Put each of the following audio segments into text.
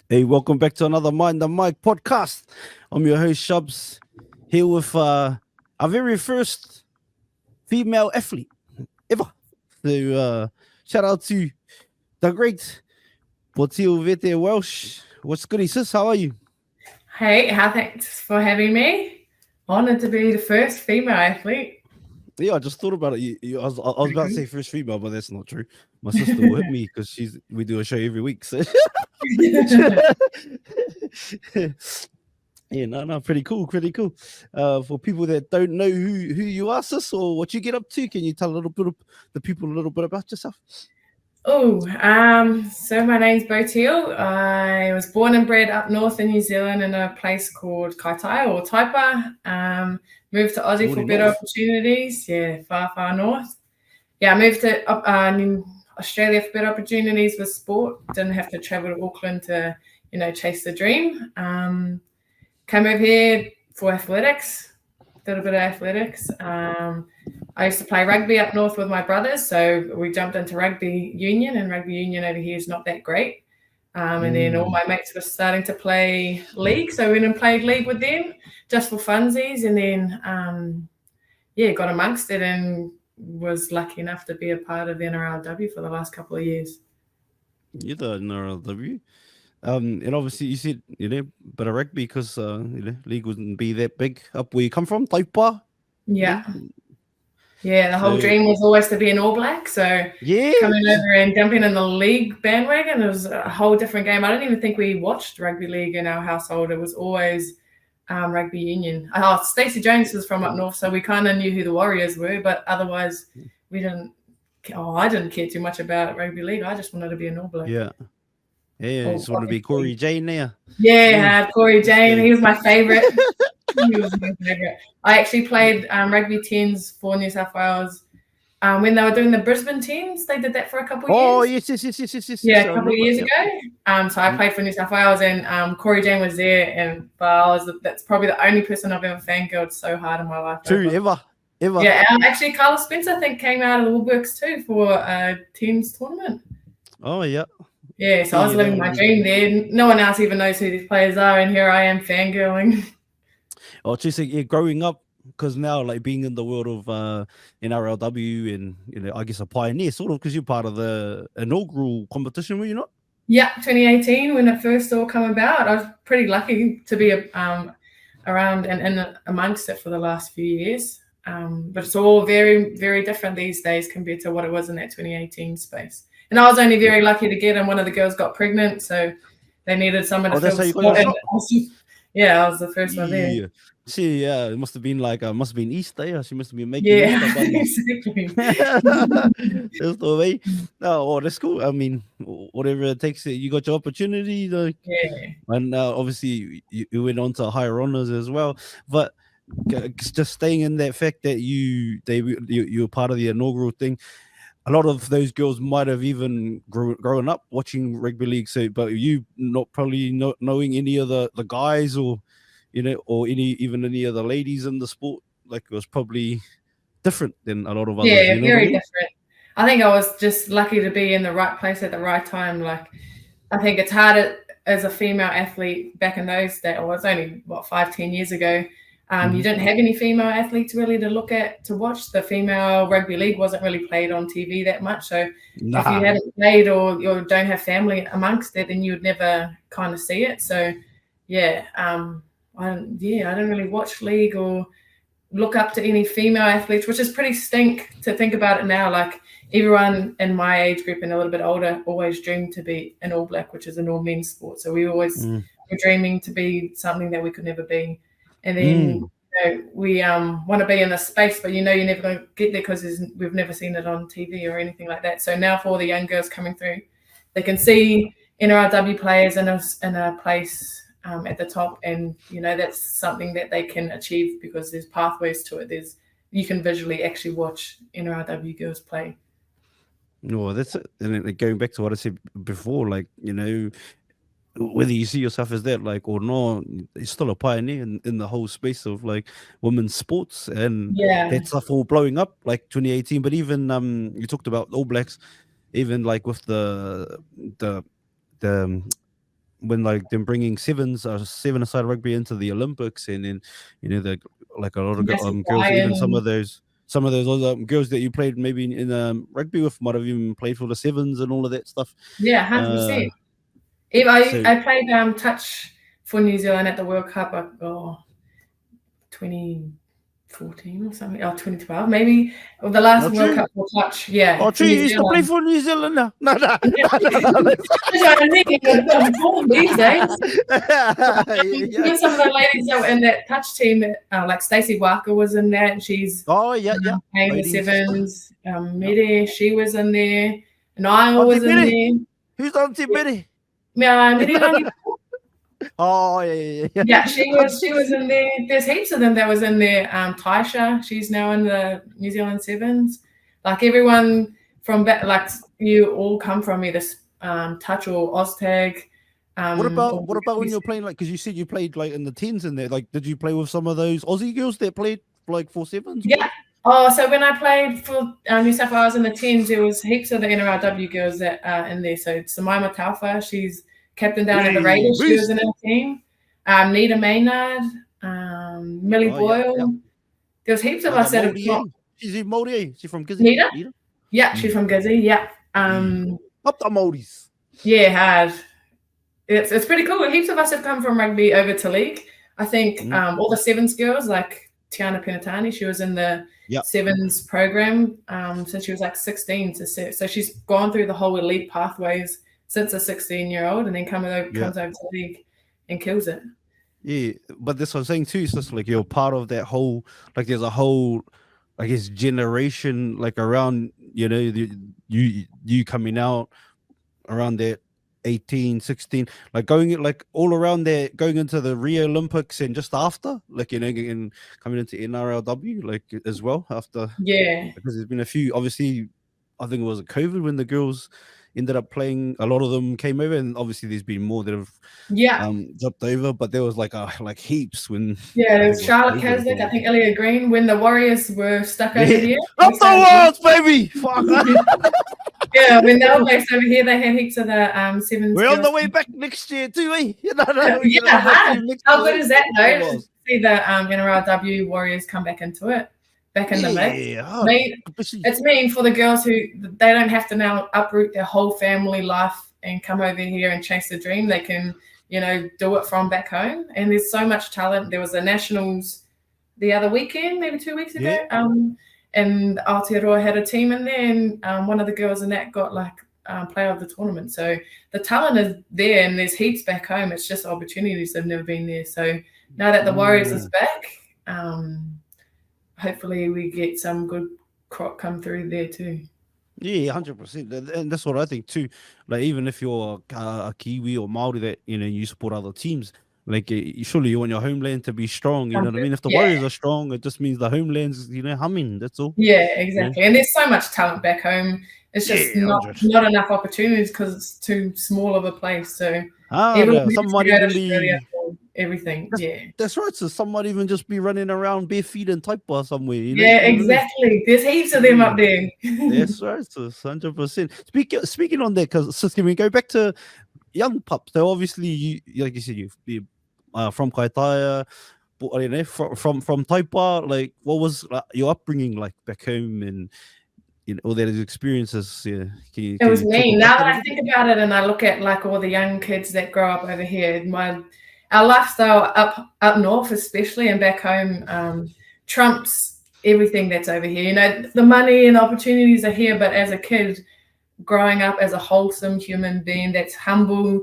Hey, welcome back to another Mind the Mic podcast. I'm your host Shubs, here with our very first female athlete ever. So shout out to the great Botille Vette-Welsh. What's goody, sis? How are you? Hey, thanks for having me. Honored to be the first female athlete. Yeah, I just thought about it. I was about to say Pretty first female, but that's not true. My sister will hit me because we do a show every week. So cool. yeah, no, pretty cool, pretty cool. For people that don't know who you are, sis, or what you get up to, can you tell a little bit of the people a little bit about yourself? So my name's Botille. I was born and bred up north in New Zealand in a place called Kaitaia or Taipa. Moved to Aussie for better opportunities. Yeah, far north. Yeah, I moved to Australia for better opportunities with sport. Didn't have to travel to Auckland to, chase the dream. Came over here for athletics. Did a bit of athletics. I used to play rugby up north with my brothers, so we jumped into rugby union, and rugby union over here is not that great. And then all my mates were starting to play league, so we went and played league with them just for funsies, and then got amongst it and was lucky enough to be a part of the NRLW for the last couple of years. You're the NRLW. And obviously you said, but a rugby because league wouldn't be that big up where you come from, Taipa. Yeah. Yeah, the whole dream was always to be an All Black. So coming over and jumping in the league bandwagon, it was a whole different game. I don't even think we watched rugby league in our household. It was always rugby union. Stacey Jones was from up north, so we kind of knew who the Warriors were, but otherwise we didn't. I didn't care too much about rugby league. I just wanted to be an All Black. Yeah, I just want to be Corey Jane there. Yeah, Corey Jane. He was my favorite. He was my favorite. I actually played rugby 10s for New South Wales when they were doing the Brisbane teams. They did that for a couple of years. Oh, yes. Yeah, a couple of years ago. So I played for New South Wales, and Corey Jane was there, and that's probably the only person I've ever fangirled so hard in my life. True, ever. Yeah, actually, Carlos Spencer, I think, came out of the woodworks too for a 10s tournament. Oh, yeah. Yeah, so I was living my dream there. No one else even knows who these players are, and here I am fangirling. Oh, just growing up, because now, like, being in the world of NRLW and, I guess a pioneer, sort of, because you're part of the inaugural competition, were you not? Yeah, 2018, when it first all came about. I was pretty lucky to be around and amongst it for the last few years. But it's all very, very different these days compared to what it was in that 2018 space. And I was only very lucky to get in. One of the girls got pregnant, so they needed someone to fill the spot. Yeah, I was the first one there. It must have been Easter. She must have been making Easter exactly. That's the way. Oh, that's cool. I mean, whatever it takes, you got your opportunity. And obviously you went on to higher honors as well. But just staying in that fact that you were part of the inaugural thing. A lot of those girls might have even grown up watching rugby league. So, but you not knowing any of the guys or or any of the ladies in the sport, like it was probably different than a lot of others. Yeah, very different. I think I was just lucky to be in the right place at the right time. Like, I think it's harder as a female athlete back in those days. It was only 5-10 years ago. You didn't have any female athletes really to look at, to watch. The female rugby league wasn't really played on TV that much. So if you hadn't played or you don't have family amongst it, then you would never kind of see it. So I didn't really watch league or look up to any female athletes, which is pretty stink to think about it now. Like, everyone in my age group and a little bit older always dreamed to be an All Black, which is an all men's sport. So we always were dreaming to be something that we could never be. And then we want to be in this space, but you're never going to get there because we've never seen it on TV or anything like that. So now for all the young girls coming through, they can see NRLW players in a place at the top, and that's something that they can achieve because there's pathways to it. You can visually actually watch NRLW girls play. No, that's it. And going back to what I said before, like, whether you see yourself as that, like, or not, it's still a pioneer in the whole space of like women's sports, and that stuff all blowing up like 2018. But even you talked about All Blacks, even like with the when like them bringing seven-a-side rugby into the Olympics, and then the like a lot of girls, even some of those other girls that you played maybe in rugby with might have even played for the sevens and all of that stuff. Yeah, 100%. I played touch for New Zealand at the World Cup 2014 or something, or 2012 maybe, or the last World Cup for touch. Yeah. Oh, true. You used to play for New Zealand now. No. That's what I'm thinking. These days. Even some of the ladies that were in that touch team, like Stacey Walker was in that, and she's playing the sevens. Miri, she was in there. Niall was in there. Who's Auntie Miri? Miri. Oh yeah. Yeah, she was in there. There's heaps of them that was in there. Taisha, she's now in the New Zealand Sevens. Like everyone from like you all come from either touch or Oztag. What about when you're playing, like, because you said you played like in the tens in there? Like, did you play with some of those Aussie girls that played like for sevens? Yeah. Oh, so when I played for New South Wales in the tens, there was heaps of the NRLW girls that are in there. So Samaima Taufa, she's captain down at the Raiders. She was in our team. Nita Maynard, Millie Boyle. Yeah. There's heaps of us that have got. She's in Māori. She's from Gizzy. Nita? Yeah, she's from Gizzy. Yeah. Up the Māoris. Yeah, hard. It's pretty cool. Heaps of us have come from rugby over to league. I think all the sevens girls, like Tiana Penatani, she was in the sevens program since she was like 16. So she's gone through the whole elite pathways since a 16-year-old, and then comes over to league and kills it. Yeah, but that's what I'm saying too. It's just like you're part of that whole, like there's a whole, I guess, generation like around, you coming out around that 18, 16, like going like all around there, going into the Rio Olympics and just after, like, and coming into NRLW like as well after. Yeah. Because there's been a few, obviously, I think it was COVID when the girls ended up playing. A lot of them came over, and obviously there's been more that have dropped over, but there was like heaps when there was Charlotte Kasdick, I think Elliot Green, when the Warriors were stuck over here. Up the walls, baby. Fuck. Yeah, when they were based over here, they had heaps of the sevens. We're on the way back next year too, eh? How good is that though? To see the NRLW Warriors come back into it. Back in the mix. It's mean for the girls who they don't have to now uproot their whole family life and come over here and chase the dream. They can, do it from back home. And there's so much talent. There was the Nationals the other weekend, maybe 2 weeks ago. And Aotearoa had a team in there, and one of the girls in that got like player of the tournament. So the talent is there, and there's heaps back home. It's just opportunities have never been there. So now that the Warriors is back, hopefully we get some good crop come through there too. Yeah, 100%, and that's what I think too. Like even if you're a Kiwi or Māori that you support other teams, like surely you want your homeland to be strong. You know what I mean? If the Warriors are strong, it just means the homeland's humming. That's all. Yeah, exactly. And there's so much talent back home. It's just not enough opportunities because it's too small of a place. So some might even be everything. That's right. So some might even just be running around bare feet in Taipa somewhere. Yeah, exactly. There's heaps of them up there. That's right. So 100%. Speaking on that, because can we go back to young pups? So obviously, you like you said, you're from Kaitaia, from Taipa. Like, what was your upbringing like back home and all that experiences? It was mean. Now that I think about it and I look at like all the young kids that grow up over here, our lifestyle up north, especially, and back home, trumps everything that's over here. The money and opportunities are here, but as a kid, growing up as a wholesome human being that's humble,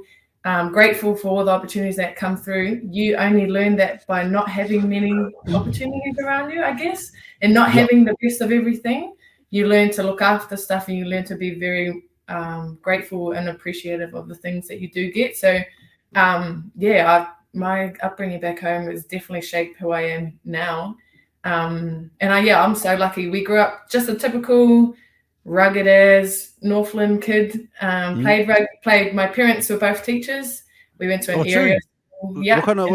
grateful for all the opportunities that come through, you only learn that by not having many opportunities around you, I guess, and not having the best of everything. You learn to look after stuff, and you learn to be very grateful and appreciative of the things that you do get. So, my upbringing back home has definitely shaped who I am now. I'm so lucky. We grew up just a typical rugged as Northland kid. Played. My parents were both teachers. We went to an area school. Yeah. What kind of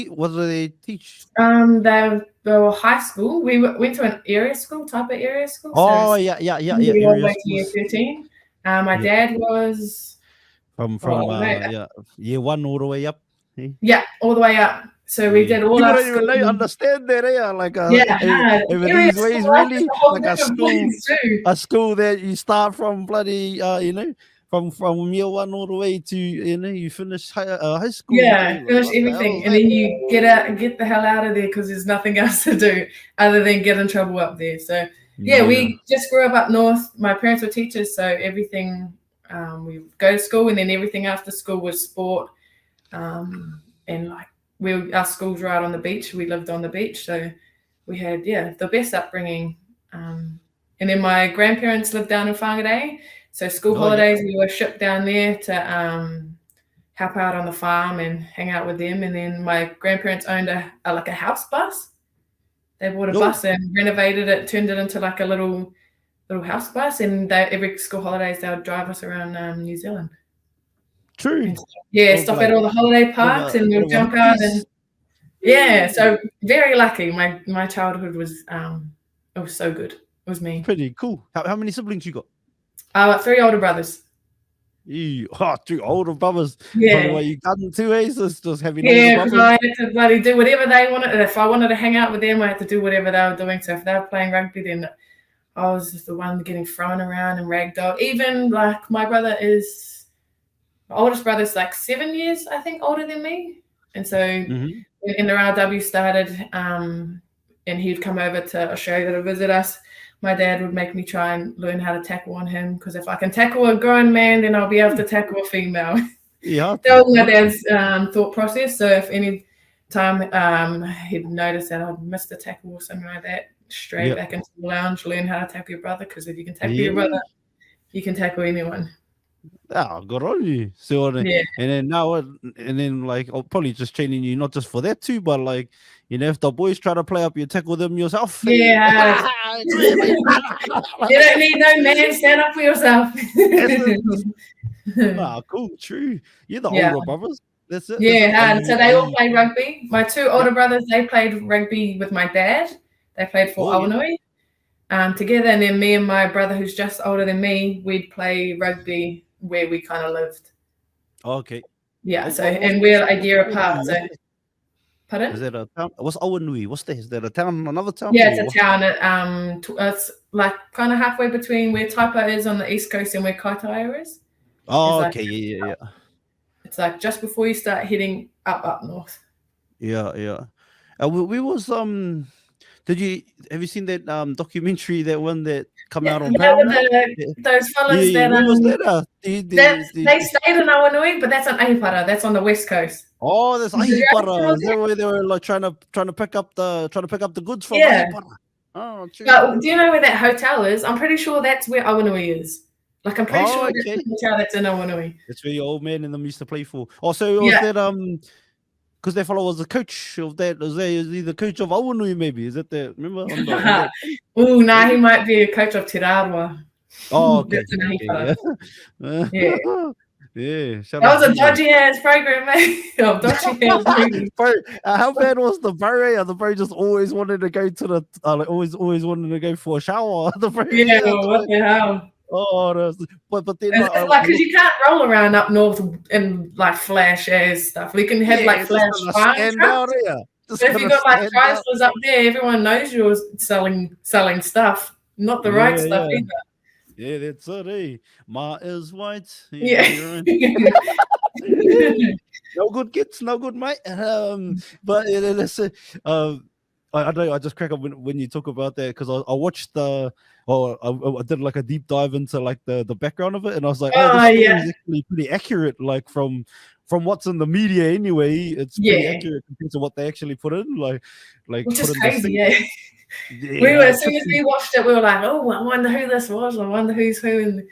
what do they teach? They were high school. We went to an area school, Taipa area school. Oh, yeah. We all went to year 13. My dad was From year 1 all the way up. Yeah, all the way up. So we did all People our don't even understand that, like over Area these ways, school life is really, a whole like a different school, place too. a school that you start from bloody, from year 1 all the way to, you finish high school. Yeah, finish everything, and then you get the hell out of there because there's nothing else to do other than get in trouble up there. So we just grew up north. My parents were teachers, so everything we go to school, and then everything after school was sport, and like our school's right on the beach. We lived on the beach, so we had the best upbringing. And then my grandparents lived down in Whangarei, so school holidays we were shipped down there to help out on the farm and hang out with them. And then my grandparents owned a house bus. They bought a bus and renovated it, turned it into like a little house bus, and every school holidays they would drive us around New Zealand. True. Stop at all the holiday parks and we'll jump out and so very lucky. My childhood was it was so good. It was me. Pretty cool. How many siblings you got? 3 older brothers. 2 older brothers. Yeah. What you done too, just having because I had to bloody do whatever they wanted. If I wanted to hang out with them, I had to do whatever they were doing. So if they were playing rugby, then I was just the one getting thrown around and ragdolled. Even like my oldest brother's like 7 years, I think, older than me. And so when NRLW started, and he'd come over to Australia to visit us, my dad would make me try and learn how to tackle on him, because if I can tackle a grown man, then I'll be able to tackle a female. Yeah. That was my dad's thought process. So if any time he'd notice that I'd missed a tackle or something like that, straight back into the lounge, learn how to tackle your brother, because if you can tackle your brother, you can tackle anyone. Good on you. So and then now like I'll probably just training you not just for that too, but like if the boys try to play up, you tackle them yourself. Yeah. You don't need no man, stand up for yourself. Cool, true. You're the older brothers. That's it. So they all play rugby. My 2 older brothers, they played rugby with my dad. They played for Awanui together, and then me and my brother, who's just older than me, we'd play rugby where we kind of lived. Okay. Yeah. So and we're a year apart. So, pardon? Is that a town? What's Awanui? What's that? Is that a town? Another town? Yeah, it's a town. It's like kind of halfway between where Taipa is on the east coast and where Kaitaia is. Oh, okay. Yeah. It's like just before you start heading up north. Yeah. We was have you seen that documentary, that one that come out on Paramount? Those fellas they stayed in Awanui, but that's on Ahipara. That's on the west coast. Oh, that's Ahipara. Is that where they were like trying to pick up the goods from Ahipara? Oh, true. But do you know where that hotel is? I'm pretty sure that's where Awanui is. Like I'm pretty sure that's the hotel that's in Awanui. That's where your old man and them used to play for. Oh, so was that because their fellow was the coach of that. Is he the coach of Awanui, maybe? Is that the, remember? Oh, no, he might be a coach of Te Raroa. Oh, okay. Yeah. That was a dodgy ass program, mate. Bro, how bad was the bro? The bro just always wanted to go to the always wanted to go for a shower. The bro, what the hell? Oh, but then it's like because you can't roll around up north in like flash ass stuff. We can have like flash fire trucks. But if you got like Chrysler's up there, everyone knows you're selling stuff, not the right stuff either. Yeah, that's it. Ma is white. Yeah. No good kids, no good mate. But I know I just crack up when you talk about that, because I watched I did like a deep dive into like the background of it, and I was like, this story is actually pretty accurate, like from what's in the media anyway. It's pretty accurate compared to what they actually put in, like which is crazy. We were, as soon as we watched it, we were like, oh, I wonder who this was. I wonder who's who. And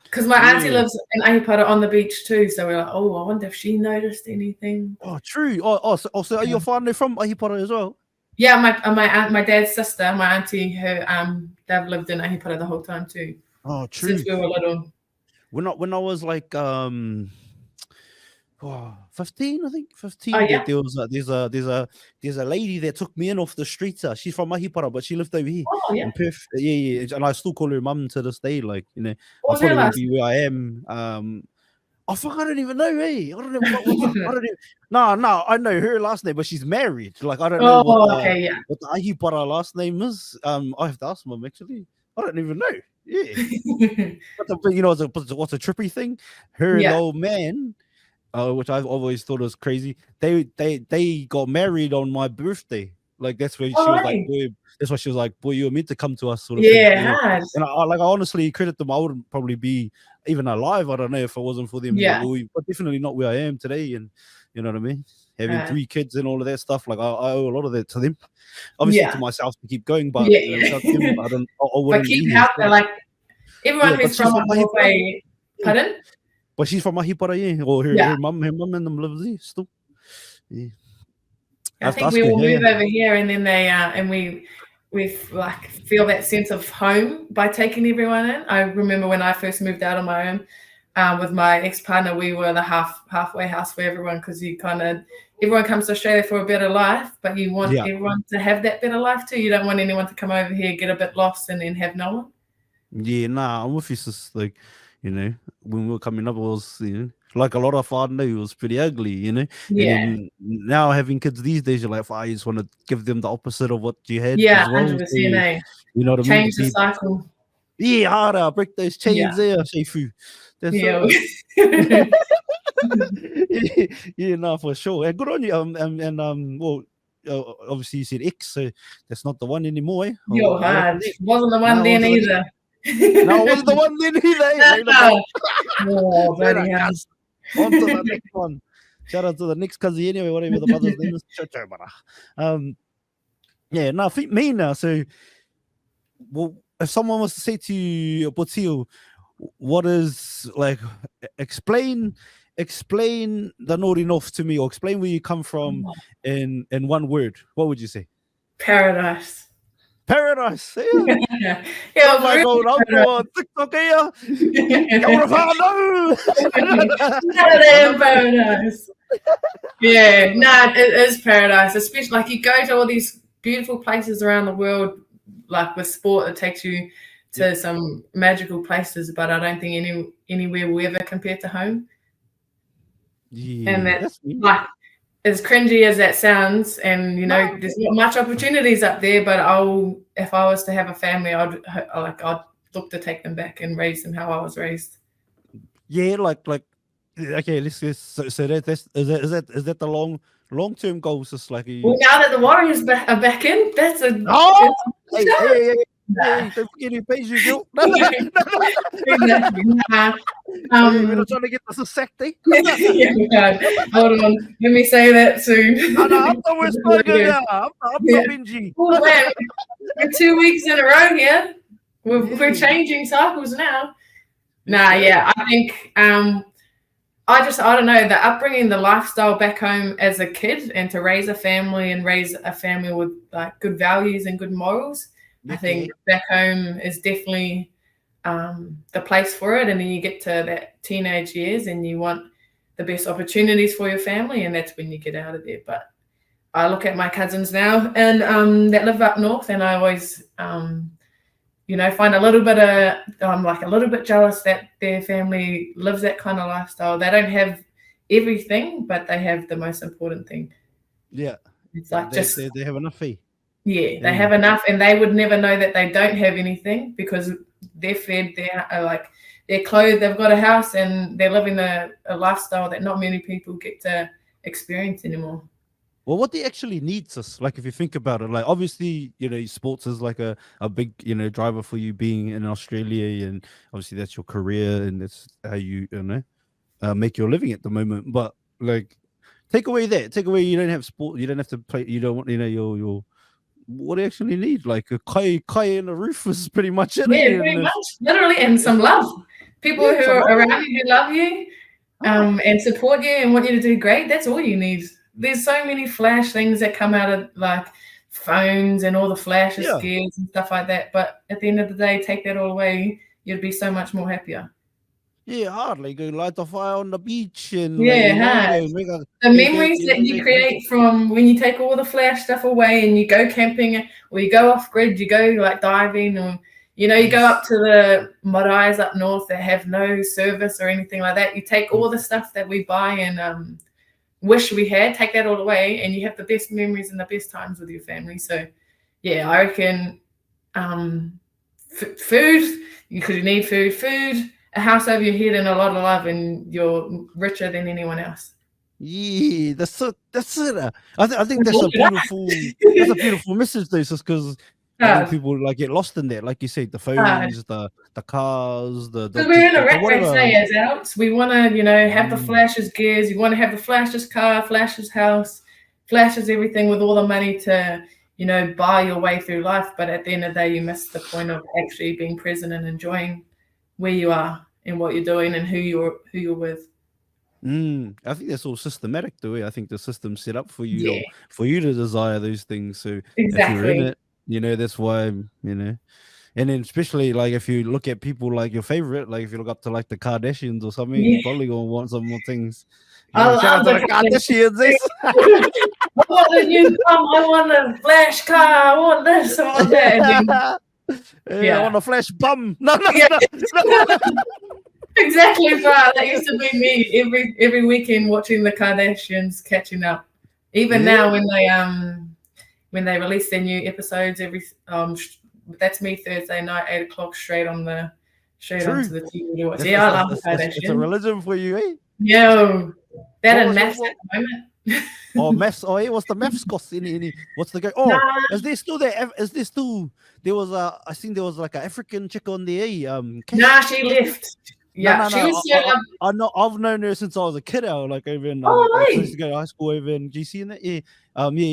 because my auntie lives in Ahipara on the beach too, so we're like, oh, I wonder if she noticed anything. Oh, true. So are your family from Ahipara as well? Yeah, my dad's sister, my auntie, they've lived in Ahipara the whole time too. Oh, true. Since we were little. When I was like 15, I think 15. Oh, yeah. There's a lady that took me in off the street. She's from Ahipara, but she lived over here in Perth. Yeah, and I still call her mum to this day. Like, I probably wouldn't be where I am I fuck, I don't even know, I don't know I don't even, no, I know her last name, but she's married. Like, I don't know what the Ahipara last name is. I have to ask mum, actually. I don't even know. Yeah. But you know what's a trippy thing? Her and the old man, which I've always thought was crazy, they got married on my birthday. Like, that's where she was like, boy, that's why she was like, boy, you were meant to come to us, sort of thing. Hard. And I honestly credit them. I wouldn't probably be even alive, I don't know, if it wasn't for them. But definitely not where I am today. And you know what I mean? Having 3 kids and all of that stuff, like I owe a lot of that to them. Obviously to myself to keep going, but you know, them, I wouldn't but keep be out here. there, like everyone who's from Mahipara. Pardon? But she's from Mahipara, or her mum and them lives there still. Yeah. I think we all move over here, and then they and we like feel that sense of home by taking everyone in. I remember when I first moved out on my own with my ex-partner, we were the halfway house for everyone, because everyone comes to Australia for a better life, but you want everyone to have that better life too. You don't want anyone to come over here, get a bit lost, and then have no one. Yeah, I'm with you, sis. Like, you know, when we were coming up, it was, you know, like a lot of whānau, it was pretty ugly, you know. And then now having kids these days, you're like, I just want to give them the opposite of what you had. Yeah, 100%. You know what I mean? Change the cycle. Yeah, harder. Break those chains there, Shifu. That's no, for sure. And good on you. Well, obviously you said X, so that's not the one anymore. You're hard. Wasn't the one then either. No, it wasn't the one then either. Oh, bloody hell. On to the next one. Shout out to the next cousin anyway, whatever the mother's name is. I think me now. So, well, if someone was to say to you, Botille, what is, like, explain the Northern North to me, or explain where you come from in one word, what would you say? Paradise. Paradise, yeah. Oh my God, I'm on TikTok here. Paradise. Yeah, it is paradise. Especially, like, you go to all these beautiful places around the world, like with sport, it takes you to some magical places, but I don't think anywhere will ever compare to home. Yeah, and that's like, as cringy as that sounds, and you know, there's not much opportunities up there, but if I was to have a family, I'd look to take them back and raise them how I was raised. Yeah, like okay, let's so that is that the long-term goals? Just like well, now that the Warriors are back in, that's a hey, don't forget who pays you, Gil. We're not trying to get us a sacked, eh? Hold on, let me say that soon. I'm not Benji. We're 2 weeks in a row here. We're changing cycles now. I think I don't know, the upbringing, the lifestyle back home as a kid, and to raise a family with like good values and good morals. I think back home is definitely the place for it. And then you get to that teenage years and you want the best opportunities for your family, and that's when you get out of there. But I look at my cousins now and that live up north, and I always find a little bit a little bit jealous that their family lives that kind of lifestyle. They don't have everything, but they have the most important thing. Yeah. It's like they have enough fee. Yeah, they have enough, and they would never know that they don't have anything, because they're fed, they're clothed, they've got a house, and they're living a lifestyle that not many people get to experience anymore. Well, what they actually needs us, like, if you think about it, like, obviously, sports is like a big, driver for you being in Australia, and obviously that's your career, and that's how you, make your living at the moment. But, like, take away you don't have sport, you don't have to play, you don't want, your what they actually need, like a kai in the roof is pretty much it. Yeah, pretty much, literally, and some love. People who are around you who love you, and support you and want you to do great. That's all you need. There's so many flash things that come out of like phones and all the flashes, gears and stuff like that. But at the end of the day, take that all away, you'd be so much more happier. Yeah, hardly go light a fire on the beach and the memories that you create from when you take all the flash stuff away and you go camping, or you go off grid, you go like diving, or You know, you go up to the maraes up north that have no service or anything like that. You take all the stuff that we buy and wish we had, take that all away, and you have the best memories and the best times with your family. So, yeah, I reckon food, because you need food, a house over your head, and a lot of love, and you're richer than anyone else. Yeah, that's it. I think that's a beautiful message, though, just because I think people like get lost in that, like you said, the phones, the cars, the we're in a rat race, as adults. We want to, you know, have the flashes gears. You want to have the flashes car, flashes house, flashes everything with all the money to, you know, buy your way through life. But at the end of the day, you miss the point of actually being present and enjoying where you are and what you're doing and who you're with. I think that's all systematic, though. I think the system's set up for you to desire those things. So if you're in it, you know, that's why, you know. And then especially like if you look at people like your favorite, like if you look up to like the Kardashians or something, you're probably gonna want some more things. Shout out to the Kardashians. I want a new car, I want a flash car, I want this, I want that. I want a flash bum. No. Exactly right. That used to be me every weekend watching the Kardashians catching up. Even now when they release their new episodes that's me Thursday night, 8 o'clock straight onto the TV to watch. I love the Kardashians. It's a religion for you, eh? Yo, that and maths at the moment. Oh, maths. Oh, yeah, what's the maths course? What's the go? Oh, is there still there? Is there still? There was I think there was like an African chick on there. Nah, she left. Yeah, she was so I've known her since I was a kid. Like over in I used to go to high school over in GC and that. Yeah.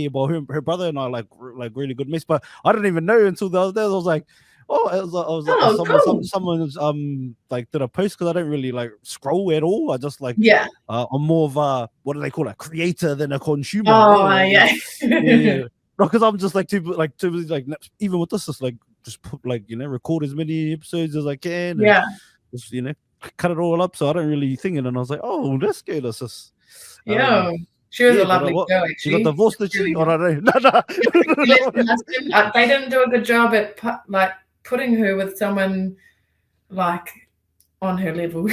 But her brother and I like really good mates. But I didn't even know until the other day. I was like, someone like did a post because I don't really like scroll at all. I just like I'm more of a what do they call it, creator than a consumer. Yeah. Because I'm just like too busy, like even with this, just like just put like, you know, record as many episodes as I can. And just, you know, cut it all up, so I don't really think it. And I was like, oh, that's good. That's just she was a lovely girl. Actually, she got divorced, did she? Or I don't know. They didn't do a good job at like putting her with someone like on her level,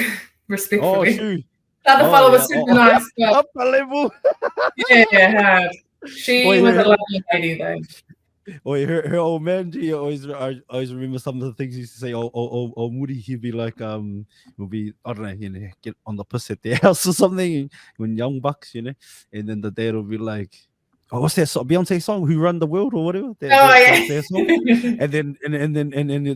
respectfully. The other fellow was super nice. Up a level. She was a lovely lady, though. Oh, her old man, I always remember some of the things he used to say. Oh, Moody, he'd be like, he'll be, I don't know, you know, get on the piss at their house or something when young bucks, you know, and then the dad will be like, oh, what's that Beyonce song? Who Run the World or whatever? Their song. and then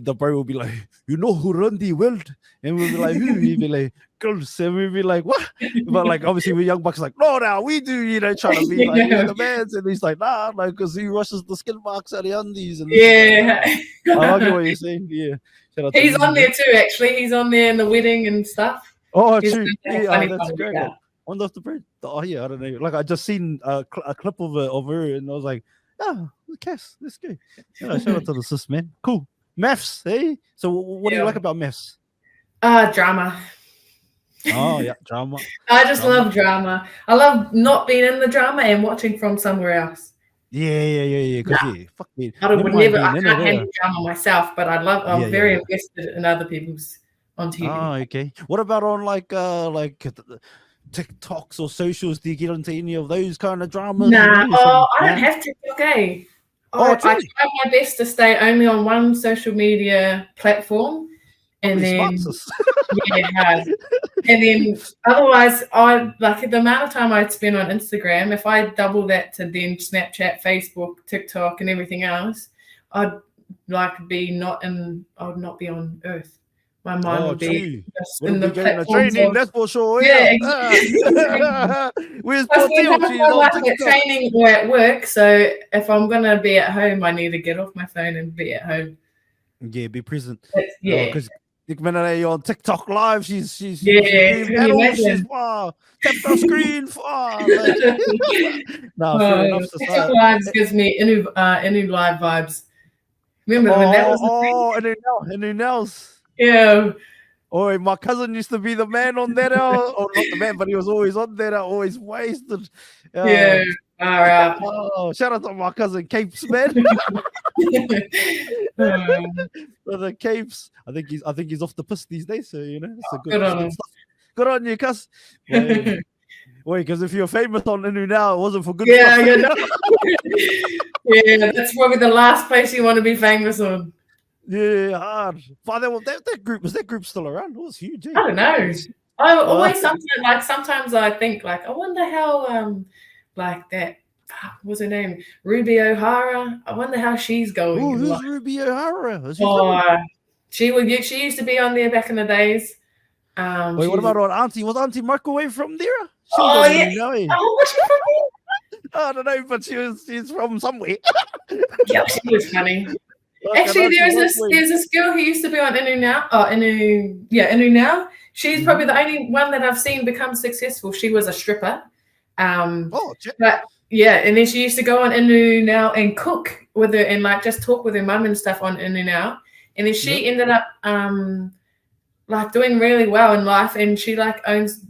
the bro will be like, you know who run the world? And we'll be like, who? He'd be like, girls. And we'll be like, what? But like, obviously, we're young bucks like, no, now we do, you know, trying to be like the bands. And he's like, nah, like, because he rushes the skin marks out of the undies. And I like what you're saying. Yeah. He's on there too, actually. He's on there in the wedding and stuff. Oh, true. Yeah, that's great. On off the bridge. Oh yeah, I don't know. Like I just seen a clip of her, and I was like, "Oh, Cass, let's go." Yeah, shout out to the sis, man. Cool. Maths, hey. So, what do you like about maths? Drama. Oh yeah, drama. I just love drama. I love not being in the drama and watching from somewhere else. Yeah. Fuck me. I can't handle drama myself, but I'm very invested in other people's on TV. Oh, okay. What about on like TikToks or socials? Do you get into any of those kind of dramas? Nah, I don't have TikTok, eh? I try my best to stay only on one social media platform. And then, and then otherwise, I like the amount of time I'd spend on Instagram. If I double that to then Snapchat, Facebook, TikTok, and everything else, I'd like I would not be on Earth. My mind would be in the training. That's for sure. Yeah, exactly. Where's Botille training or at work? So if I'm gonna be at home, I need to get off my phone and be at home. Yeah, be present. Because. You're on TikTok live. She's tap the screen. TikTok lives gives me Inu live vibes. Remember when that was Inu Nels. Yeah. Oh, my cousin used to be the man on that. Or not the man, but he was always on that. Always wasted. All right. Oh, shout out to my cousin Capes, man. For the Capes. I think he's off the piss these days, so it's a Good on him. stuff. Good on you, cuz. Wait, because if you're famous on Inu now, it wasn't for good Yeah, stuff. Yeah, that's probably the last place you want to be famous on. Yeah, hard. But that group still around? It was huge. I don't know. I always sometimes I think I wonder how like that what's her name? Ruby O'Hara. I wonder how she's going. Oh, who's Ruby O'Hara? She used to be on there back in the days. Wait, what about our auntie? Was Auntie Microwave from there? Oh, yeah. Was she from there? I don't know, but she's from somewhere. Yeah, she was funny. Actually, there's this girl who used to be on Inu Now. Inu Now. She's probably the only one that I've seen become successful. She was a stripper. But yeah, and then she used to go on Inu Now and cook with her and just talk with her mum and stuff on Inu Now. And then she ended up doing really well in life, and she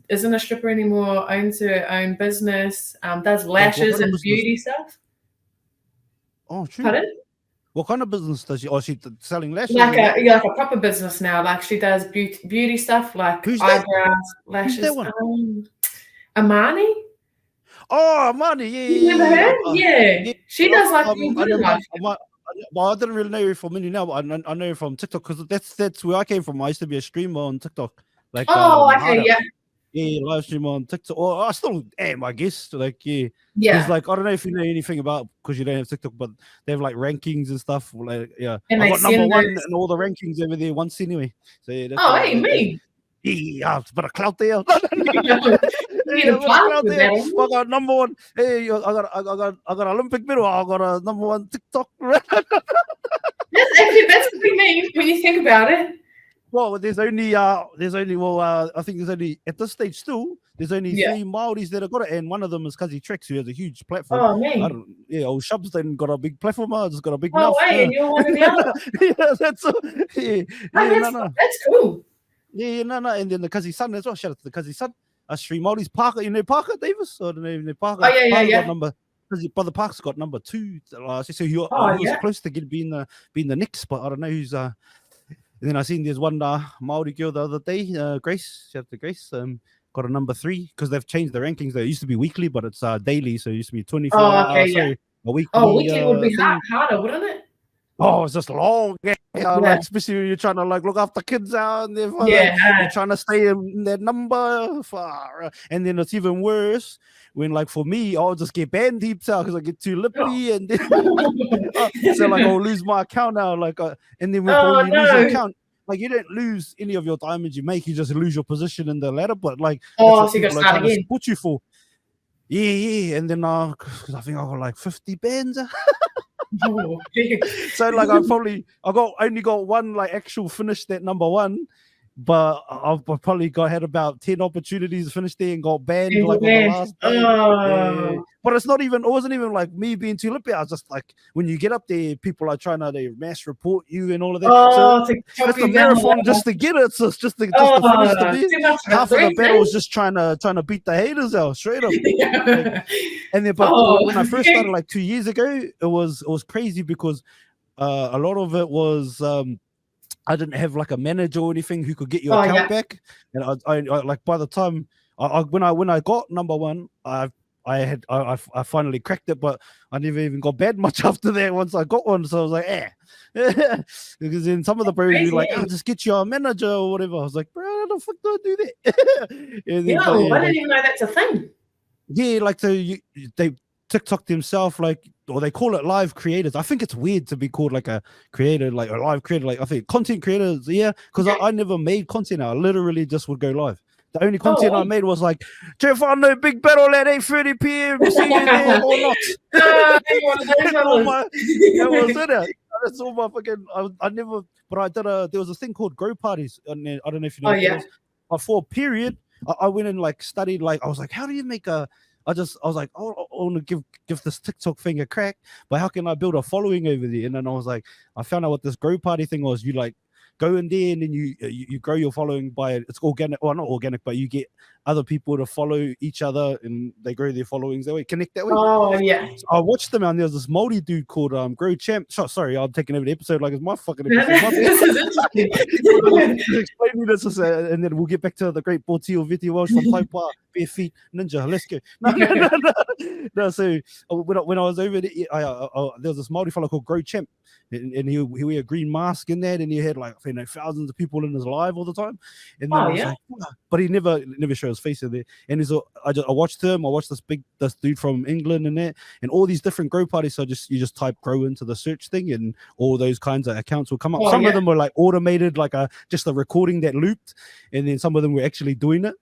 isn't a stripper anymore, owns her own business, does lashes and beauty stuff. Oh, true. Pardon? What kind of business does she? Oh, she's selling lashes. Like a proper business now. Like she does beauty stuff, like eyebrows, lashes. Who's that one? Amani. Oh, Amani, yeah. You remember her? Yeah. She does well, I didn't really know her from Inu Now, but I know her from TikTok because that's where I came from. I used to be a streamer on TikTok. Okay, yeah. Yeah, live streamer on TikTok. Or I still am, I guess. Yeah. Because I don't know if you know anything about because you don't have TikTok, but they have rankings and stuff. And I got number one in all the rankings over there once anyway. So yeah, that's me. Yeah, it's but a clout there. I got number one. Hey, I got Olympic medal. I got a number one TikTok. That's pretty mean when you think about it. Well, there's only I think there's only at this stage still there's only 3 Māoris that have got it, and one of them is Kazi Trex, who has a huge platform. Oh man! Old Shubs didn't got a big platform. I just got a big mouth. And you're one of the other. That's cool. Yeah, no, and then the Kazi son as well. Shout out to the Kazi son. Us 3 Māoris. Parker, you know Parker Davis? Or the Parker? Oh yeah. Got number. Brother Parker's got number 2. So he was close to being the next, but I don't know who's. And then I seen there's one Māori girl the other day, Grace. Shout out to Grace. Got a number 3 because they've changed the rankings. They used to be weekly, but it's daily, so it used to be 24 hours. So a weekly. Weekly would be harder, wouldn't it? Oh, it's just long. Especially when you're trying to look after kids out and you're trying to stay in that number. And then it's even worse when, for me, I'll just get banned heaps out because I get too lippy and then so I'll lose my account now. And then when you lose your account, you don't lose any of your diamonds you make, you just lose your position in the ladder. But so you got to start again. Put you for. Yeah. And then I think I got 50 bans. So I only got one actual finish that number 1, but I've probably had about 10 opportunities to finish there and got banned on the last day. Yeah. But it wasn't even me being too lippy. I was just when you get up there, people are trying to mass report you and all of that. So it's a marathon just to get it. So it's just to finish the bit. Half of the battle was just trying to beat the haters out straight up. And then, but when I first started 2 years ago, it was crazy because a lot of it was I didn't have a manager or anything who could get your account back. And I by the time when I got number 1, I finally cracked it, but I never even got banned much after that once I got one. So I was like, because then some of the bros were I'll just get you a manager or whatever. I was like, bro, how the fuck do I do that? I didn't even know that's a thing. Yeah, they TikTok themselves, or they call it live creators. I think it's weird to be called a creator, a live creator. I think content creators, because I never made content. I literally just would go live. The only content I made was Jeff, I know big battle at 8:30 p.m. See you there or not. That was it. That's all my fucking. I never, but I did there was a thing called grow parties, and I don't know if you know. But for a period, I went and studied. I was how do you make a? I was like, oh, I want to give this TikTok thing a crack, but how can I build a following over there? And then I was I found out what this grow party thing was. You go in there and then you grow your following by it's organic, well not organic, but you get other people to follow each other, and they grow their followings that way, connect that way. Oh yeah. So I watched them, and there was this Māori dude called Grow Champ. Sorry, I'm taking over the episode like it's my fucking episode. This is interesting. Explain me this, and then we'll get back to the great Botille Vette-Welsh from Taipa, bare feet ninja. Let's go. No. So when I was over there, there was this Māori fellow called Grow Champ, and he wore a green mask in that, and he had like thousands of people in his live all the time. And then I was like, but he never showed his face in there. And I watched him. I watched this dude from England and that, and all these different grow parties. So you just type grow into the search thing, and all those kinds of accounts will come up. Some of them were like automated, like just a recording that looped, and then some of them were actually doing it.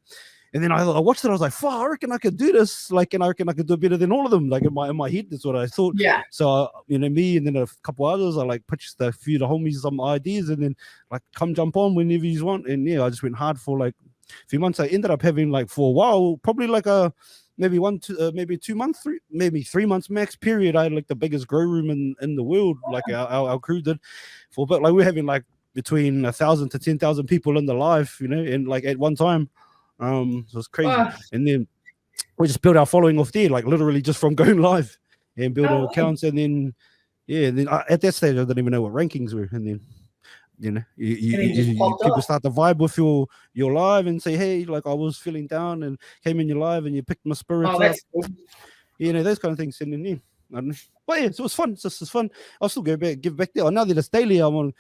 And then I watched it. I was like, "Fuck! I reckon I could do this. Like, and I reckon I could do better than all of them. Like in my head, that's what I thought." Yeah. So me and then a couple others, I like pitched a few of the homies some ideas, and then like come jump on whenever you want. And I just went hard for like a few months. I ended up having like for a while, probably like maybe 2 months, maybe 3 months max period. I had like the biggest grow room in the world. Like our crew did for a bit. Like we're having like between 1,000 to 10,000 people in the live, and like at one time. So it's crazy. And then we just built our following off there, like literally just from going live and build our accounts. And then at that stage I didn't even know what rankings were. And then people start to vibe with your live and say, hey, like I was feeling down and came in your live and you picked my spirits up. Cool. Those kind of things. And then I don't know. But yeah, so it was fun. It's fun. I'll still give back there. Now that it's daily, I'm on.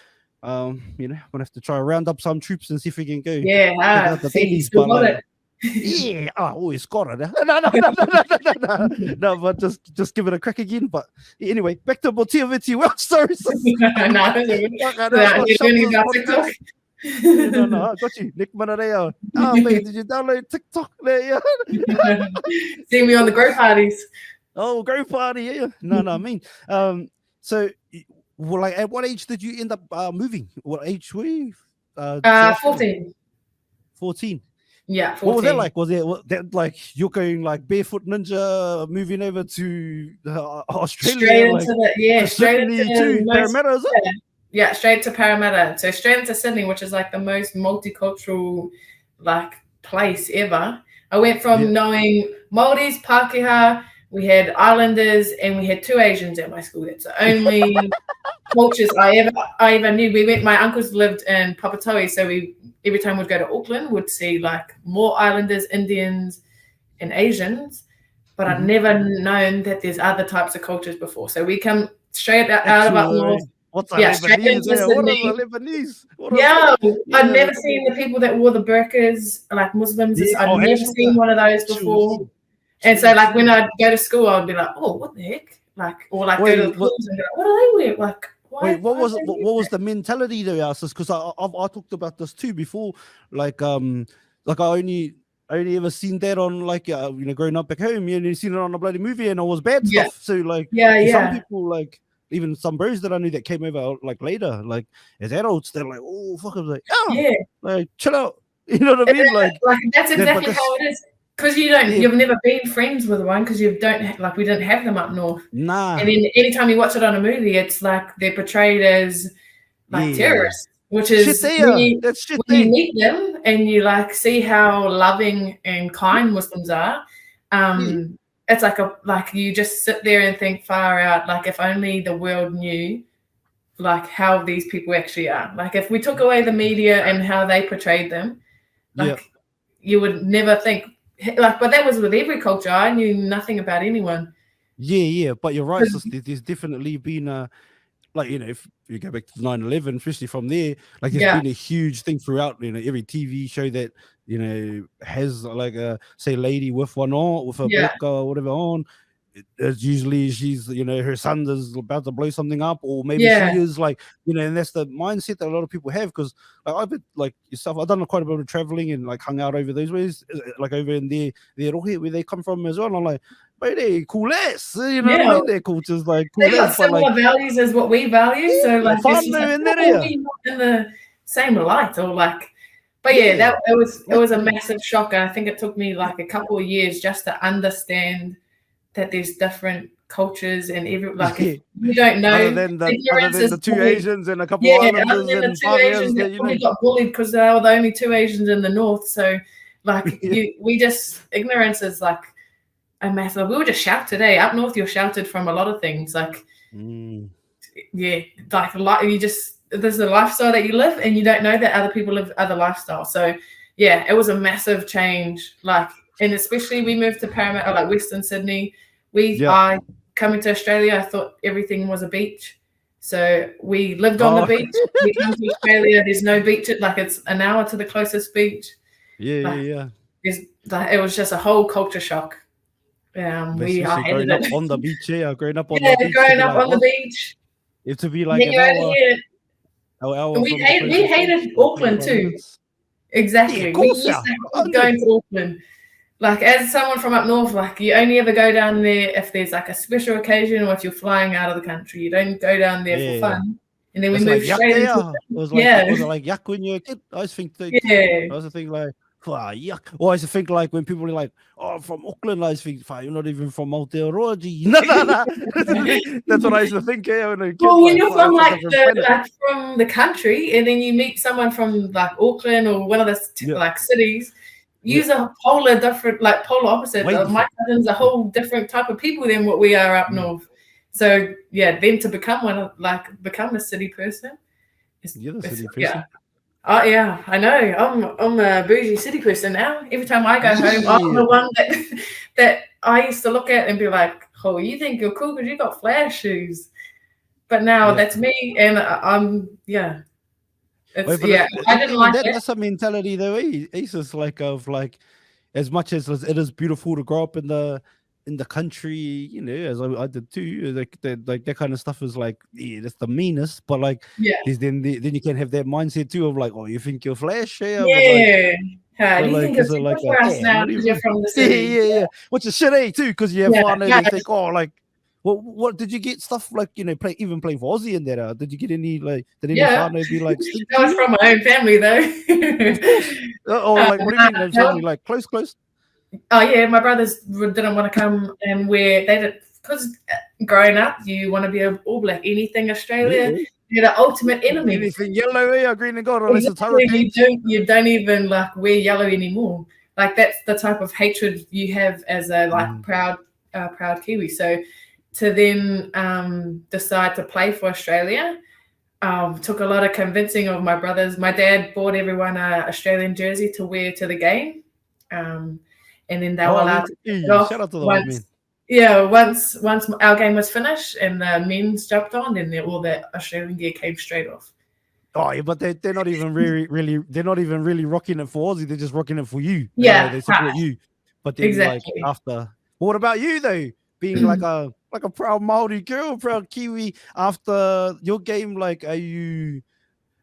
I'm gonna have to try to round up some troops and see if we can go. Yeah, I always got it. No, but just give it a crack again. But anyway, back to Botille Vette-Welsh stories. No, I got you. Nick Manarea. Oh man, did you download TikTok there? See me on the grow parties. Oh, grow party, yeah. No, I mean, so. Well, like, at what age did you end up moving? What age were you? 14. 14. Yeah, 14. What was that like? Was that like you're going like barefoot ninja, moving over to Australia? Straight into Parramatta, is it? Yeah, straight to Parramatta. So straight into Sydney, which is like the most multicultural like place ever. I went from knowing Māoris, Pākehā, we had Islanders, and we had 2 Asians at my school. That's the only cultures I ever knew. My uncles lived in Papatoetoe, so every time we'd go to Auckland, we'd see like more Islanders, Indians, and Asians. But I'd never known that there's other types of cultures before. So we come straight out of up north. What's Lebanese? I'd never seen the people that wore the burqas, like Muslims. I'd never seen one of those before. And so, like, when I'd go to school, I'd be like, "Oh, what the heck?" Like, or like go to the pools and be like, "What do they wear?" Like, what was the mentality there? Because I talked about this too before. Like I only ever seen that on like growing up back home. You seen it on a bloody movie, and it was bad stuff. So like, some people like. Even some bros that I knew that came over like later, like as adults, they're like, "Oh fuck!" I was like, like chill out." You know what I mean? Like that's exactly how it is. Because you've never been friends with one because we didn't have them up north. Nah. And then anytime you watch it on a movie, it's like they're portrayed as like terrorists, which is when you meet them and you like see how loving and kind Muslims are. It's like you just sit there and think far out. Like if only the world knew like how these people actually are. Like if we took away the media and how they portrayed them, you would never think. Like, but that was with every culture. I knew nothing about anyone. Yeah, but you're right. There's definitely been like if you go back to 9/11, especially from there, like there's been a huge thing throughout. Every TV show that has like a lady with one on, with a book or whatever on. It's usually she's her son is about to blow something up, or maybe she is like and that's the mindset that a lot of people have. Because I've been like yourself, I've done quite a bit of traveling and like hung out over those ways, like over in their rohe where they come from as well. And I'm like, but they cool ass, what I mean? Their culture's like cool they got similar values as what we value, so like it's just in the same light or like. But it was a massive shock. I think it took me like a couple of years just to understand that there's different cultures and if you don't know other than the 2 Asians and a couple of Islanders and the 2 Asians that probably got bullied because they were the only 2 Asians in the north. So Like we just ignorance is like a massive. We were just shouted, up north. You're shouted from a lot of things. Like like you just there's a lifestyle that you live, and you don't know that other people live other lifestyles. So yeah, it was a massive change. Like, and especially we moved to Parramatta, like Western Sydney. I coming to Australia, I thought everything was a beach. So we lived on the beach. We come to Australia, there's no beach. Like it's an hour to the closest beach. Yeah. It was just a whole culture shock. Growing up on the beach, growing up on the beach. It to be like an hour. We hated Auckland too. Minutes. Exactly. Yeah, we used to going to Auckland. Like as someone from up north, like you only ever go down there if there's like a special occasion or if you're flying out of the country. You don't go down there for fun. And then we moved straight into it. Was it like yuck when you were a kid? I always think I was thinking like, yuck. Or I used to think like when people are like, oh, I'm from Auckland, I used to think, you're not even from Aotearoa. No. That's what I used to think. When you're from from the country and then you meet someone from like Auckland or one of the like cities, use a polar opposite. My cousins are a whole different type of people than what we are up north. So then to become become a city person. You're the city person. Oh yeah, I know. I'm a bougie city person now. Every time I go home, I'm the one that I used to look at and be like, "Oh, you think you're cool because you got flash shoes?" But now that's me, and I'm I didn't like that. That's a mentality though. It's just like as much as it is beautiful to grow up in the country, as I did too. Like that kind of stuff is like, that's the meanest. But like, then you can have that mindset too of like, oh, you think you're flash? You think it's like for us now because you're from the city. Yeah. Which is shit, too, because you have fun and you think, oh, like, what did you get stuff like, play for Aussie in there? Did you get any like? Did any whānau be like? That was from my own family though. Like, what do you mean? Family like close? Oh yeah, my brothers didn't want to come and wear. They did because growing up, you want to be an All Black. Anything Australia, you're the ultimate enemy. Anything yellow, green and gold. Exactly. You don't even like wear yellow anymore. Like that's the type of hatred you have as a proud Kiwi. So to then decide to play for Australia took a lot of convincing of my brothers. My dad bought everyone an Australian jersey to wear to the game. And then they were allowed to take it off. Shout out to the old men. Yeah, once our game was finished and the men's jumped on, then all the Australian gear came straight off. Oh, yeah, but they're not even they're not even really rocking it for Aussie. They're just rocking it for you. Yeah, they support you. But then like after, what about you though? Being like a proud Māori girl, proud Kiwi. After your game, like, are you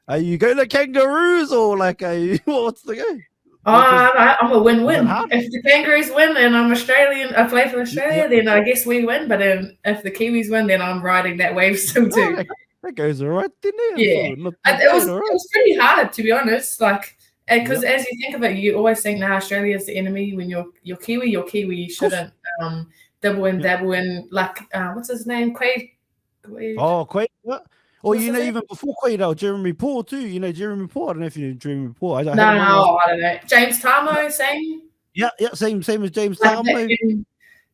going to Kangaroos or like what's the game? I'm a win-win. If the Kangaroos win and I'm Australian, I play for Australia, then I guess we win. But if the Kiwis win, then I'm riding that wave still too. That goes all right, didn't it? Yeah, it was pretty hard to be honest. Like, because as you think of it, you always think, Australia is the enemy. When you're Kiwi, you shouldn't dabble in. Like, what's his name? Quaid. Oh, Quaid. What? Or even before Quaid, Jeremy Paul too. Jeremy Paul. I don't know if you know Jeremy Paul. I don't know. James Tamo, same. Yeah, same as James Tamo.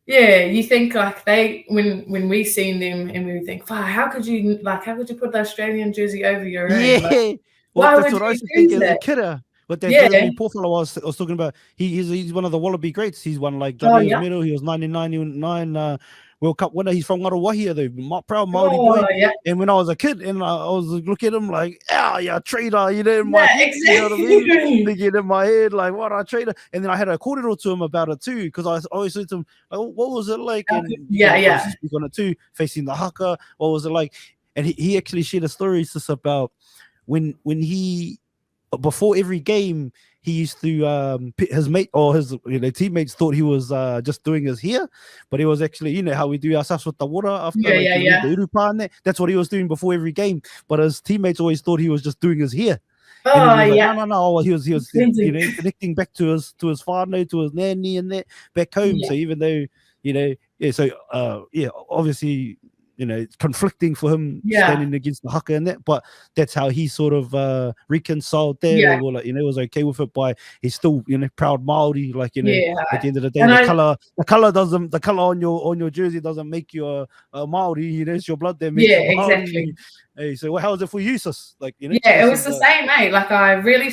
Yeah, you think like when we seen them and we think, how could you put the Australian jersey over your own? Yeah, like, well, that's what I used to think as a kidder. But that Jeremy Paul fellow I was talking about, he's one of the Wallaby greats. He's won like Johnny's medal. He was 1999 World Cup winner. He's from Ngaruawahia, though. Proud Māori boy. Yeah. And when I was a kid, and I was looking at him like, traitor, in my head. Exactly. You know what I mean? Thinking in my head, like, what a traitor. And then I had a kōrero to him about it too, because I always said to him, what was it like? And speak on it too, facing the haka. What was it like? And he actually shared a story just about when he, before every game, he used to his mate or his teammates thought he was just doing his hair, but he was actually how we do ourselves with the water after the urupa and that. That's what he was doing before every game. But his teammates always thought he was just doing his hair. No. He was connecting back to his whānau, to his nanny and that back home. So even though obviously it's conflicting for him standing against the haka and that, but that's how he sort of reconciled that, or like, was okay with it. By he's still proud Māori, like at the end of the day, the color on your jersey doesn't make you a Māori, it's your blood that makes you Māori. Exactly. Hey, so how is it for you, sis? Like it was the same, mate. Like I really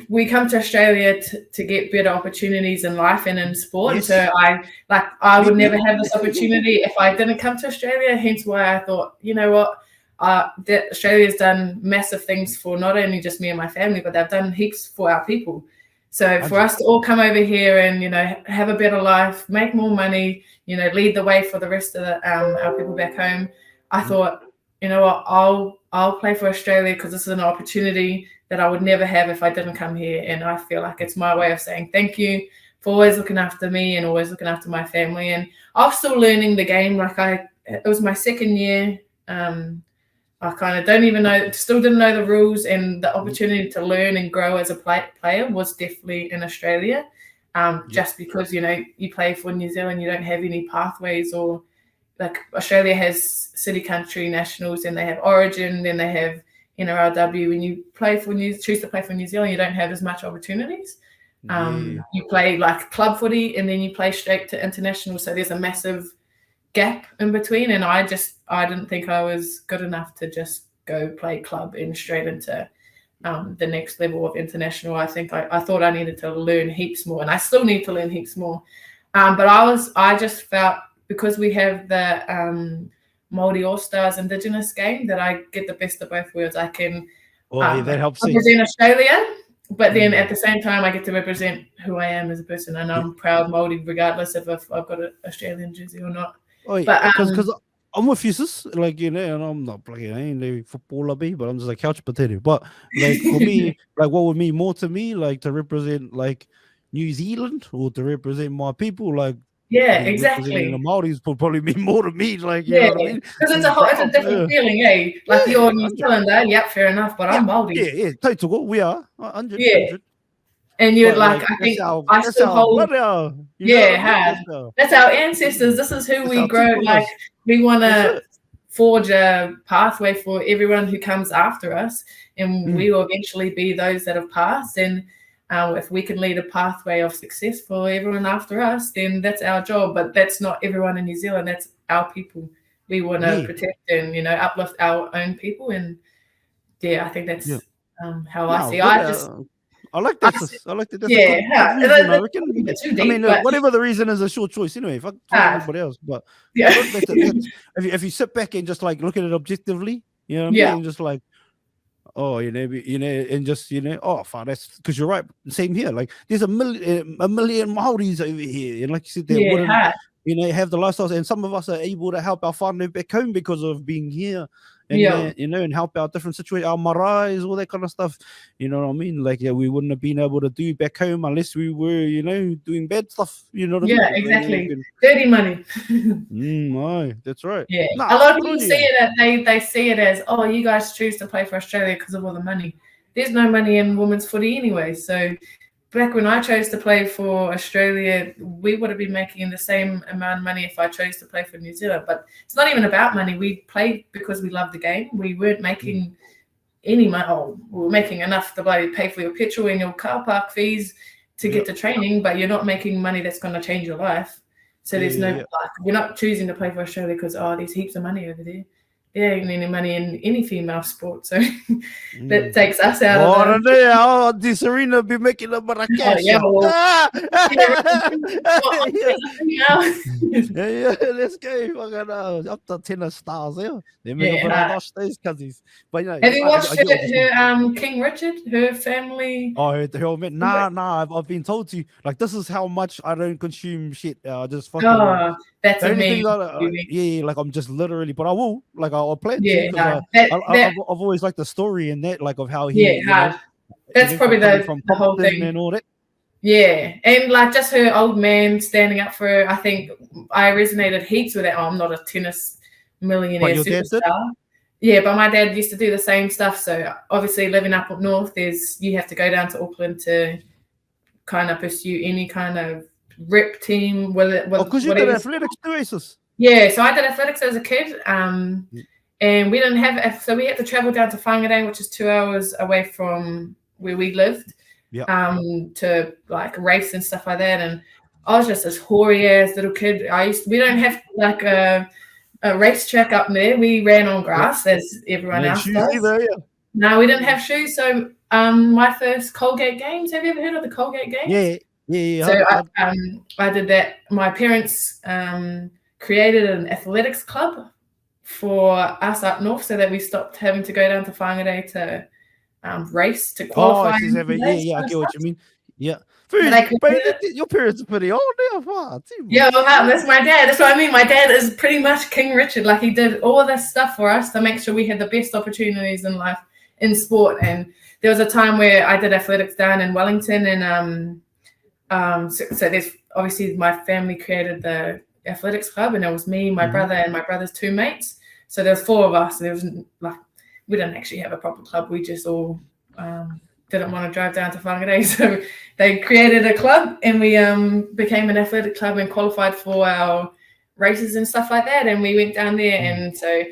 we come to Australia to get better opportunities in life and in sport. Yes. So I would never have this opportunity if I didn't come to Australia. Hence why I thought, you know what, that Australia's done massive things for not only just me and my family, but they've done heaps for our people. So for us to all come over here and have a better life, make more money, lead the way for the rest of our people back home, I thought, you know what, I'll play for Australia because this is an opportunity that I would never have if I didn't come here. And I feel like it's my way of saying thank you for always looking after me and always looking after my family. And I was still learning the game. It was my second year. I kind of still didn't know the rules, and the opportunity to learn and grow as a player was definitely in Australia. Just because, you play for New Zealand, you don't have any pathways, or like Australia has city, country, nationals, and they have origin, then they have NRLW. When you choose to play for New Zealand, you don't have as much opportunities. You play like club footy, and then you play straight to international. So there's a massive gap in between. And I didn't think I was good enough to just go play club and straight into the next level of international. I think I thought I needed to learn heaps more, and I still need to learn heaps more. But I just felt, because we have the Māori All Stars Indigenous game, that I get the best of both worlds. I can that helps represent Australia, but then at the same time I get to represent who I am as a person, and I'm proud Māori regardless if I've got an Australian jersey or not. Because I'm with you, sis. Like, and I'm not playing, I ain't a footballer, but I'm just a couch potato. But like for me, like what would mean more to me, like to represent like New Zealand or to represent my people, like exactly. The Māoris would probably mean more to me, like you know what I mean? Because it's a different feeling, eh? Like you're New Zealander, fair enough, but I'm Māori. Total, we are 100. And you're like, I think I still hold. That's our ancestors. This is who we grow. Like we want to forge a pathway for everyone who comes after us, and we will eventually be those that have passed. And if we can lead a pathway of success for everyone after us, then that's our job. But that's not everyone in New Zealand. That's our people. We want to protect and uplift our own people. And I think that's how I see. I like that. I like that. That's a good reason, I reckon. I mean, whatever the reason is a short choice anyway. Fuck everybody else, but if you sit back and just like look at it objectively, you know what I mean? And just like, and just that's because you're right. Same here. Like, there's a million Māoris over here, and like you said, they wouldn't, have the lifestyles, and some of us are able to help our whānau back home because of being here. And and help out different situations, our maraes, all that kind of stuff. You know what I mean? Like, we wouldn't have been able to do back home unless we were, doing bad stuff. You know what I mean? Exactly. Dirty money. That's right. A lot of people see it. They see it as, oh, you guys choose to play for Australia because of all the money. There's no money in women's footy anyway. So back when I chose to play for Australia, we would have been making the same amount of money if I chose to play for New Zealand. But it's not even about money. We played because we loved the game. We weren't making any money. We were making enough to pay for your petrol and your car park fees to get to training, but you're not making money that's going to change your life. So there's we're not choosing to play for Australia because, there's heaps of money over there. There ain't any money in any female sport, so that takes us out of the Serena be making a Marrakesh. Let's go. Up to 10 stars there. They make a those cousins. But have you watched her King Richard, her family? I've been told to, like, this is how much I don't consume shit. Just fucking. That's amazing. Like I'm just literally, but I will, like, I'll plan to, because I've always liked the story and that, like, of how he. That's probably the whole thing and all that. And like just her old man standing up for her. I think I resonated heaps with that. I'm not a tennis millionaire superstar. But my dad used to do the same stuff. So obviously, living up north, you have to go down to Auckland to kind of pursue any kind of rep team, because you did athletics too, Yeah, so I did athletics as a kid, and we didn't have, so we had to travel down to Whangarei, which is 2 hours away from where we lived, to like race and stuff like that. And I was just this hoary ass little kid. We don't have like a racetrack up there. We ran on grass as everyone else does. Either, No, we didn't have shoes. So my first Colgate Games. Have you ever heard of the Colgate Games? Yeah. So I did that. My parents created an athletics club for us up north, so that we stopped having to go down to Whangarei to race to qualify. I get what you mean. Yeah. Your parents are pretty old now. Yeah, well, that's my dad. That's what I mean. My dad is pretty much King Richard. Like, he did all of this stuff for us to make sure we had the best opportunities in life in sport. And there was a time where I did athletics down in Wellington, and so there's obviously my family created the athletics club, and it was me, my brother, and my brother's two mates. So there's 4 of us. There was like, we didn't actually have a proper club. We just all didn't want to drive down to Whangarei, so they created a club, and we became an athletic club and qualified for our races and stuff like that. And we went down there, and so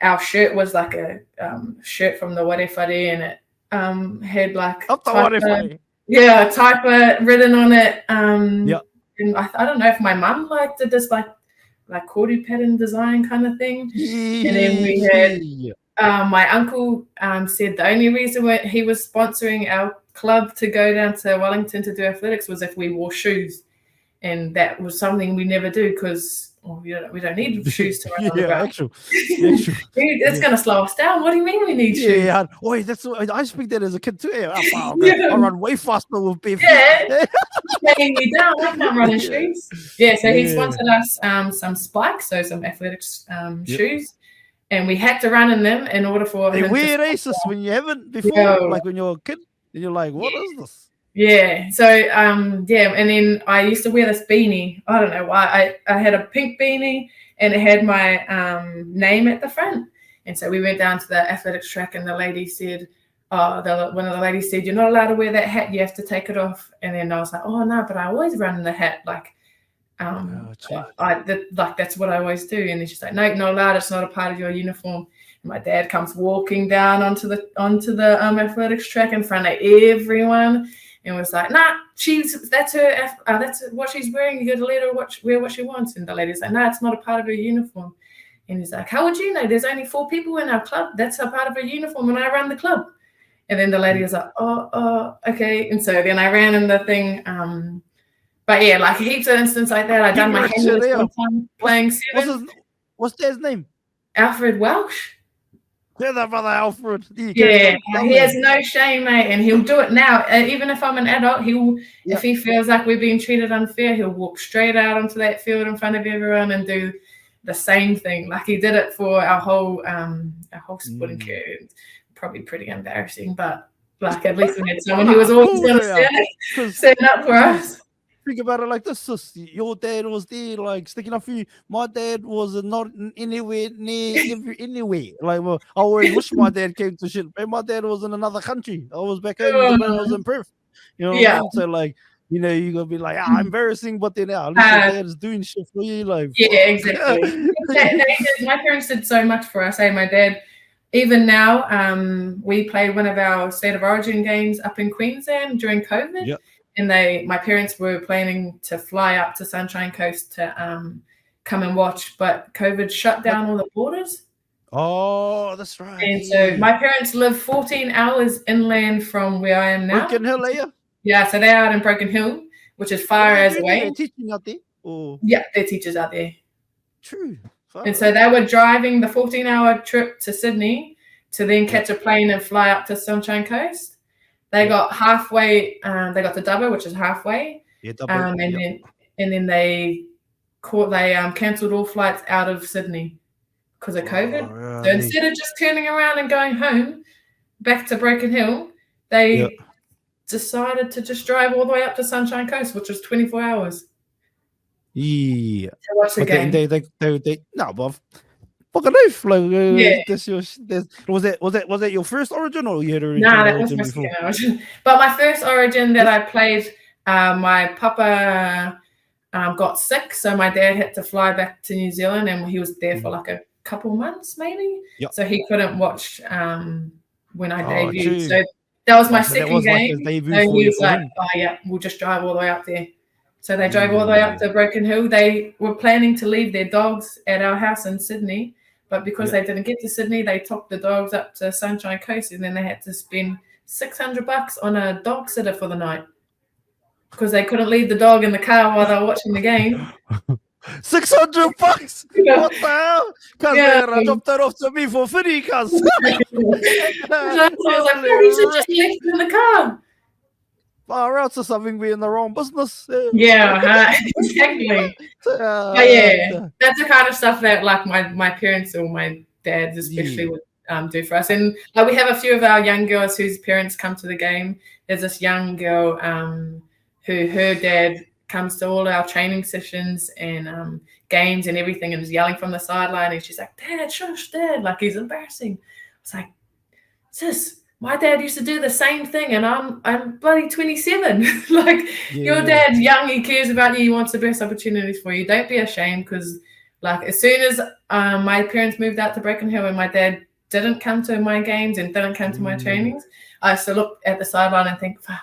our shirt was like a shirt from the Warewhare, and it had like Taipa written on it. And I don't know if my mum did this like Cordy pattern design kind of thing. And then we had my uncle said the only reason he was sponsoring our club to go down to Wellington to do athletics was if we wore shoes, and that was something we never do because we don't need shoes to run on the ground. It's going to slow us down. What do you mean we need shoes? I speak that as a kid too. I run way faster with bare feet. Laying me down. I can't run in shoes. So he sponsored us some spikes, so some athletics shoes. And we had to run in them in order for they wear races when you haven't before, like when you're a kid, and you're like, what is this? Yeah. So and then I used to wear this beanie. I don't know why. I had a pink beanie, and it had my name at the front. And so we went down to the athletics track, and the lady said, one of the ladies said, "You're not allowed to wear that hat. You have to take it off." And then I was like, "Oh no, but I always run in the hat, like." That's what I always do. And then she's like, "No, not allowed. It's not a part of your uniform." And my dad comes walking down onto the athletics track in front of everyone, and was like, "Nah, that's her. That's what she's wearing. You got to let her wear what she wants." And the lady's like, "No, it's not a part of her uniform." And he's like, "How would you know? There's only 4 people in our club. That's a part of her uniform, and I run the club." And then the lady was like, "Oh, okay." And so then I ran in the thing. But yeah, like heaps of instances like that. I done my handles one time playing 7. What's his name? Alfred Welsh. Yeah, that brother Alfred. He has no shame, mate, and he'll do it now. Even if I'm an adult, if he feels like we're being treated unfair, he'll walk straight out onto that field in front of everyone and do the same thing. Like he did it for our whole sporting career. Probably pretty embarrassing, but like at least we had someone who was always going to stand up for us. Think about it like this, sis. Your dad was there, like sticking up for you. My dad was not anywhere near anywhere. Like, well, I always wish my dad came to shit. And my dad was in another country. I was back home. I was in Perth. You know what I mean? So, like, you're gonna be like, embarrassing, but then at least your dad is doing shit for you. Like, exactly. My parents did so much for us. My dad. Even now, we played one of our State of Origin games up in Queensland during COVID. Yep. And my parents were planning to fly up to Sunshine Coast to come and watch, but COVID shut down all the borders. Oh, that's right. And so my parents live 14 hours inland from where I am now. Broken Hill, are you? Yeah, so they're out in Broken Hill, which is far as away. They're teaching out there? Or? Yeah, they're teachers out there. True. And so they were driving the 14-hour trip to Sydney to then catch a plane and fly up to Sunshine Coast. They got halfway. They got to Dubbo, which is halfway. Yeah, Dubbo. And then they cancelled all flights out of Sydney because of COVID. Right. So instead of just turning around and going home back to Broken Hill, they decided to just drive all the way up to Sunshine Coast, which was 24 hours. Yeah. To watch the game. They no, but fucking knife. Like, was that your first Origin, or you had already? Nah, that was my second Origin. But my first Origin that I played, my papa got sick, so my dad had to fly back to New Zealand, and he was there for like a couple months maybe. Yep. So he couldn't watch when I debuted. True. So that was my So that second was like game. his debut So for he you, was for like, him. "Oh yeah, we'll just drive all the way up there." So they drove all the way up to Broken Hill. They were planning to leave their dogs at our house in Sydney, but because they didn't get to Sydney, they took the dogs up to Sunshine Coast, and then they had to spend $600 on a dog sitter for the night because they couldn't leave the dog in the car while they were watching the game. $600? Yeah. What the hell? Cuz I dropped that off to me for free, cuz. So I was like, "Oh, you should just leave it in the car." Far out to something we in the wrong business. Yeah, exactly. But yeah, that's the kind of stuff that like my parents or my dads especially would do for us. And like we have a few of our young girls whose parents come to the game. There's this young girl who her dad comes to all our training sessions and games and everything and is yelling from the sideline, and she's like, "Dad, shush, Dad," like he's embarrassing. It's like, "Sis, my dad used to do the same thing, and I'm bloody 27. Like your dad's young, he cares about you, he wants the best opportunities for you. Don't be ashamed." Because like as soon as my parents moved out to Broken Hill and my dad didn't come to my games and didn't come to my trainings, I used to look at the sideline and think, "Fuck,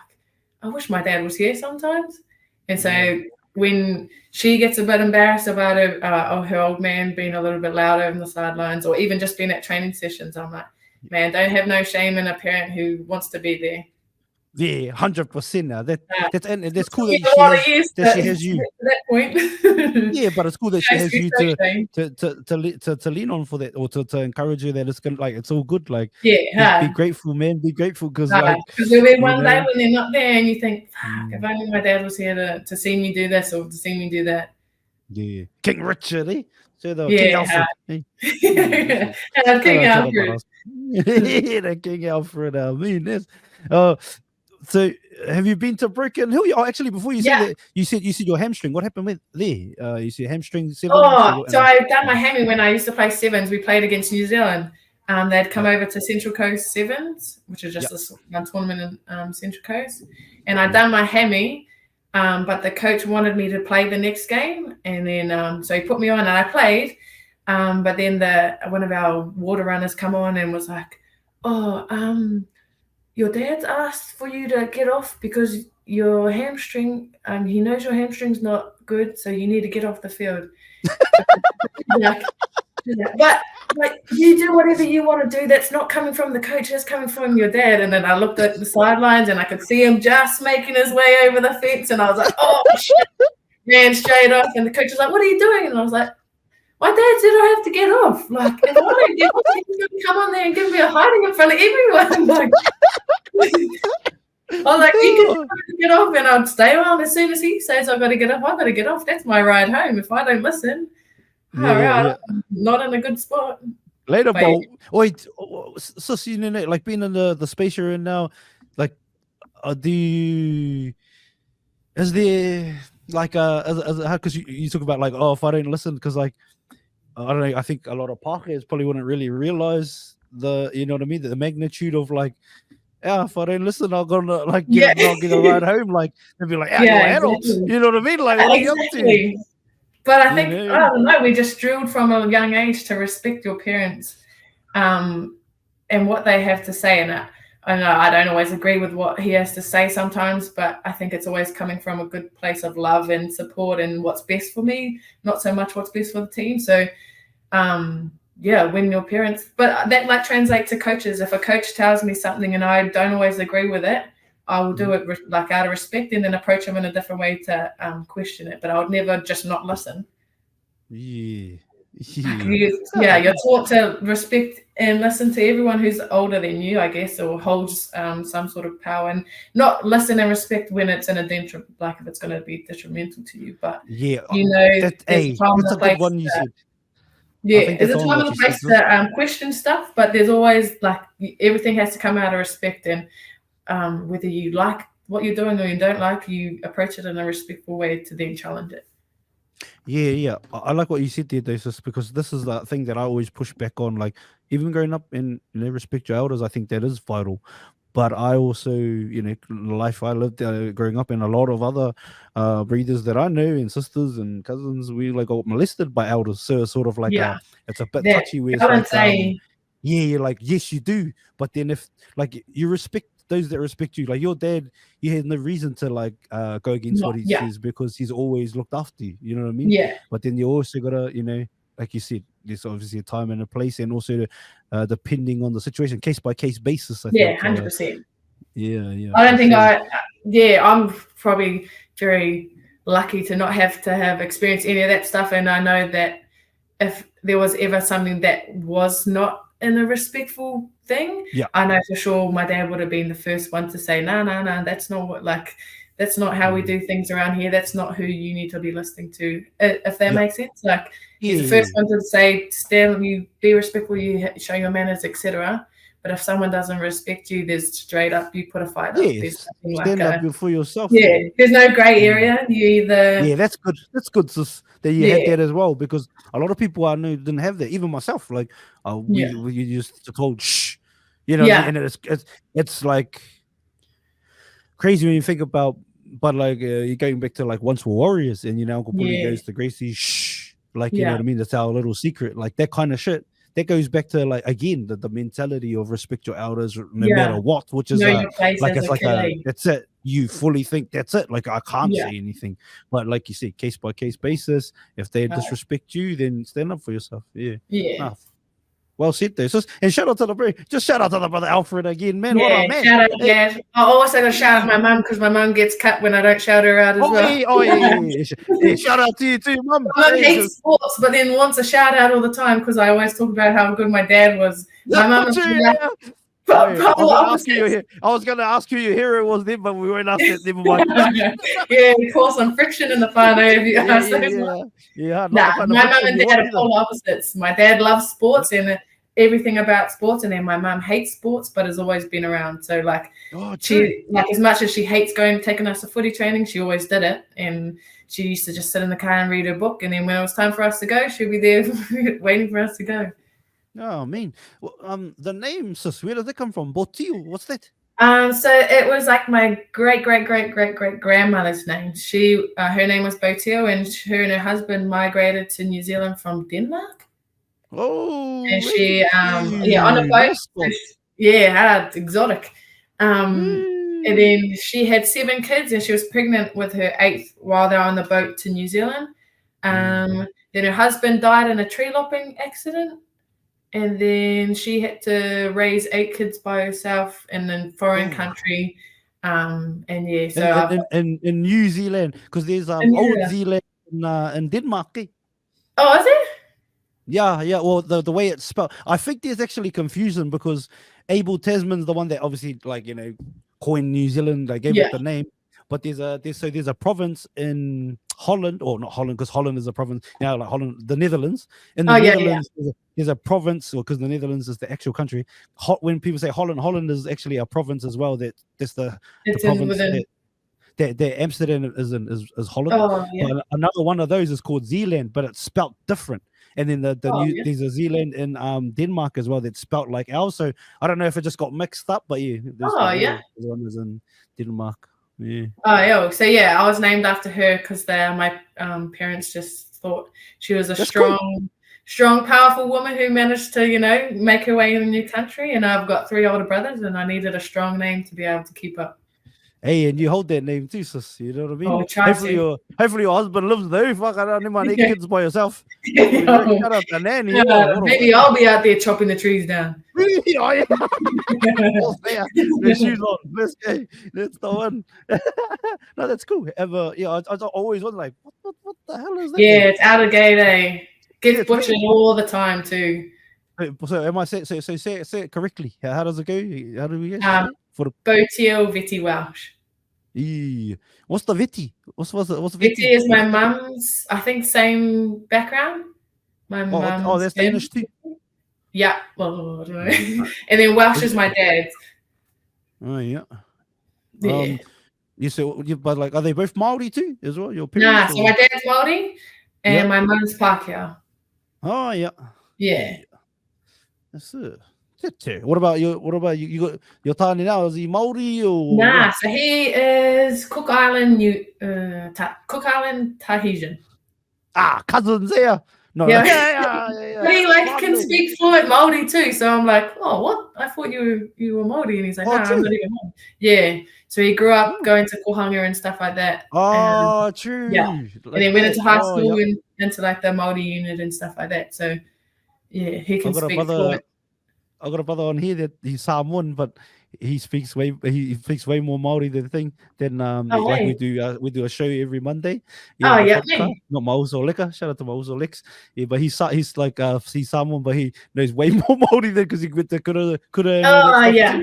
I wish my dad was here sometimes." And so when she gets a bit embarrassed about her old man being a little bit louder on the sidelines, or even just being at training sessions, I'm like, man, don't have no shame in a parent who wants to be there. Yeah, 100%. Now that's cool that she has you. To that point. Yeah, but it's cool that she has you to lean on for that, or to encourage you that it's gonna like it's all good. Like be grateful, man. Be grateful because there'll be one day when they're not there, and you think, "Fuck, if only my dad was here to see me do this or to see me do that." Yeah, King Richard, eh? So King Alfred. King Alfred. The King Alfred. I mean this. So have you been to Broken Hill? Oh, actually, before you said that, you said your hamstring. What happened with there? You said hamstring sevens. Oh, so I done my hammy when I used to play sevens. We played against New Zealand. They'd come over to Central Coast Sevens, which is just a tournament in Central Coast, and I done my hammy. But the coach wanted me to play the next game, and then so he put me on, and I played. But then one of our water runners come on and was like, "Oh, your dad's asked for you to get off because your hamstring, he knows your hamstring's not good, so you need to get off the field." But like, you do whatever you want to do. That's not coming from the coach. That's coming from your dad. And then I looked at the sidelines and I could see him just making his way over the fence. And I was like, "Oh, shit." Ran straight off. And the coach was like, "What are you doing?" And I was like, "My dad said I have to get off. Like, if I don't get off, he's going to come on there and give me a hiding in front of everyone." Like, I was like, "You can get off and I'll stay on. As soon as he says I've got to get off, I've got to get off. That's my ride home. If I don't listen, I'm not in a good spot." Later, Bo. Wait, so you know, like being in the space you're in now, like, is there like because you talk about like, oh, if I don't listen, because like I don't know, I think a lot of Pākehās probably wouldn't really realize you know what I mean, the magnitude of like, if I don't listen, I'm gonna like get a ride home. Like they'd be like, you're adults. You know what I mean? Like, what are you up to? But I think, I don't know, we just drilled from a young age to respect your parents and what they have to say. And I know I don't always agree with what he has to say sometimes, but I think it's always coming from a good place of love and support and what's best for me, not so much what's best for the team. So, when your parents, but that might translate to coaches. If a coach tells me something and I don't always agree with it, I will do it like out of respect and then approach them in a different way to question it. But I would never just not listen. You're taught to respect and listen to everyone who's older than you, I guess, or holds some sort of power, and not listen and respect when it's in a like if it's going to be detrimental to you. But you know, that's a good one you said. Yeah, there's a time and a place to question stuff, but there's always like everything has to come out of respect, and whether you like what you're doing or you don't like, you approach it in a respectful way to then challenge it. Yeah. I like what you said there, Davis, because this is the thing that I always push back on. Like, even growing up and respect your elders, I think that is vital. But I also, life I lived growing up, and a lot of other breeders that I know and sisters and cousins, we like got molested by elders. So it's sort of like it's a bit touchy where it's like, yeah, you're like, yes, you do. But then if like you respect those that respect you, like your dad, you had no reason to like go against what he says because he's always looked after you. You know what I mean? Yeah. But then you also gotta, like you said, there's obviously a time and a place, and also depending on the situation, case by case basis. I think. 100%. Yeah. I don't think I'm probably very lucky to not have to have experienced any of that stuff, and I know that if there was ever something that was not in a respectful thing, I know for sure my dad would have been the first one to say, no, that's not what, like, that's not how we do things around here. That's not who you need to be listening to, if that makes sense. Like, he's the first one to say, stand, you be respectful, you show your manners, etc. But if someone doesn't respect you, there's straight up, you put a fight up. Yes, stand up for yourself. Yeah, there's no grey area. You either. Yeah, that's good. That's good, sis, that you had that as well, because a lot of people I knew didn't have that. Even myself, like, we just told shh, and it's like crazy when you think about. But like you're going back to like once we're warriors, and Uncle Puli goes to Gracie, shh, like you know what I mean. That's our little secret, like that kind of shit. That goes back to like again the mentality of respect your elders no matter what, which is like it's like that's it. You fully think that's it. Like I can't say anything, but like you said, case by case basis. If they disrespect you, then stand up for yourself. Yeah. Well said there. And shout out to the brother Alfred again, man. What up, man? Shout out, I also got to shout out my mum because my mum gets cut when I don't shout her out as well. Yeah. Shout out to you too, mum. My mum hates sports, but then wants a shout out all the time because I always talk about how good my dad was. My mum is I was gonna ask who your hero was then, but we won't ask that. Never mind. We caused some friction in the whānau. My mum and dad are polar opposites. My dad loves sports and everything about sports, and then my mum hates sports, but has always been around. So like, she like as much as she hates taking us to footy training, she always did it, and she used to just sit in the car and read her book, and then when it was time for us to go, she'd be there waiting for us to go. Oh, man. Well, the name, sis, where did that come from? Botille, what's that? So it was like my great grandmother's name. Her name was Botille, and her and her husband migrated to New Zealand from Denmark. Oh, and she on a boat. Exotic. And then she had 7 kids, and she was pregnant with her 8th while they were on the boat to New Zealand. Then her husband died in a tree lopping accident. And then she had to raise 8 kids by herself in a foreign country. In New Zealand, because there's Old Zealand in Denmark. Oh, is it? Yeah. Well, the way it's spelled, I think there's actually confusion because Abel Tasman's the one that obviously coined New Zealand. They gave it the name, but there's a province in Holland, or not Holland, because Holland is a province. Like Holland, the Netherlands. In the Netherlands, there's a province, or because the Netherlands is the actual country. When people say Holland is actually a province as well. That's the province that Amsterdam is Holland. Oh, yeah. But another one of those is called Zealand, but it's spelt different. And then there's a Zealand in Denmark as well that's spelt like ours. So I don't know if it just got mixed up, but the one is in Denmark. Yeah. So I was named after her because my parents just thought she was a strong, powerful woman who managed to, make her way in a new country. And I've got 3 older brothers, and I needed a strong name to be able to keep up. Hey, and you hold that name too, sis. You know what I mean? Hopefully your husband lives there. Fuck, I don't need 8 kids by yourself. Maybe I'll be out there chopping the trees down. The shoes on. Let's go. That's the one. No, that's cool. I always was like, what the hell is that? Yeah, it's out of gate, eh? Gets butchered all the time too. So am I say it correctly? How does it go? How do we get Botille Vette-Welsh. What's the Vette? What's the Vette is my mum's, I think, same background. My mum's. Oh, that's Danish too. Yeah. Well, I don't know. And then Welsh is my dad's. Oh yeah. Yeah. But like, are they both Māori too as well? Your parents? Nah, so my dad's Māori and my mum's Pākehā. Oh yeah. Yeah. That's it. What about you? What about you? You got your Tani now? Is he Māori or? Nah, so he is Cook Island, Cook Island Tahitian. Cousins there. No, yeah. But he can speak fluent Māori too. So I'm like, oh, what? I thought you were Māori, and he's like, no, I'm not even Māori. Yeah. So he grew up going to kohanga and stuff like that. True. Yeah. And then went into high school and into like the Māori unit and stuff like that. So yeah, he can speak fluent. I got a brother on here that he's Samoan, but he speaks way more Māori than like we do a show every Monday. Not Mauso Leka. Shout out to Mauso Lex. Yeah, but he's like he's Samoan, but he knows way more Māori than because he went to Kura. Yeah.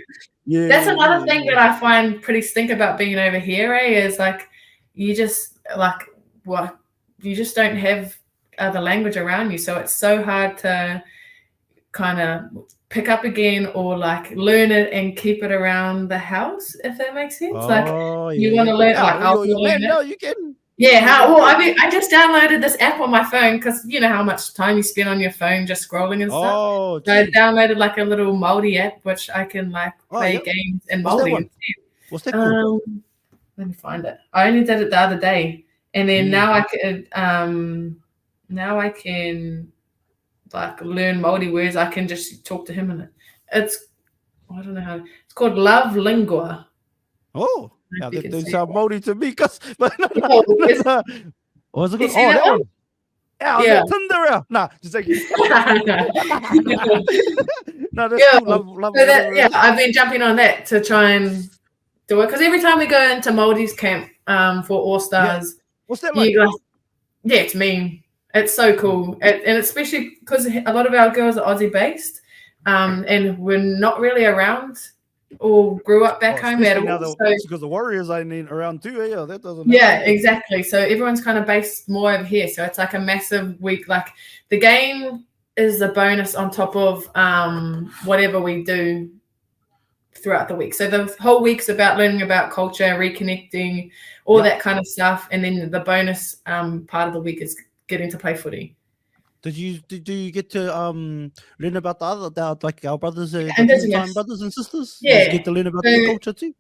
That's another thing that I find pretty stink about being over here. Is like you just don't have other language around you, so it's so hard to kind of pick up again or like learn it and keep it around the house, if that makes sense. You want to learn you can. Yeah, I just downloaded this app on my phone because you know how much time you spend on your phone just scrolling and stuff. So I downloaded like a little Māori app which I can like play games in Māori. What's that called? Let me find it. I only did it the other day, and then now I can like learn Māori words. I can just talk to him in it. It's I don't know how it's called Love Lingua. Oh, yeah, that doesn't sound Māori to me. What's it called? That one? Yeah. Tinder. Nah, just like no, that's cool. Love I've been jumping on that to try and do it because every time we go into Māori's camp for All Stars, what's that like? It's mean. It's so cool, and especially because a lot of our girls are Aussie based, and we're not really around or grew up back home at all. Because the Warriors ain't around too, that doesn't. Yeah, exactly. So everyone's kind of based more over here. So it's like a massive week. Like the game is a bonus on top of whatever we do throughout the week. So the whole week's about learning about culture, reconnecting, all that kind of stuff, and then the bonus part of the week is getting to play footy. Do you get to learn about like our brothers and brothers and sisters? Yeah, you get to learn about their culture too.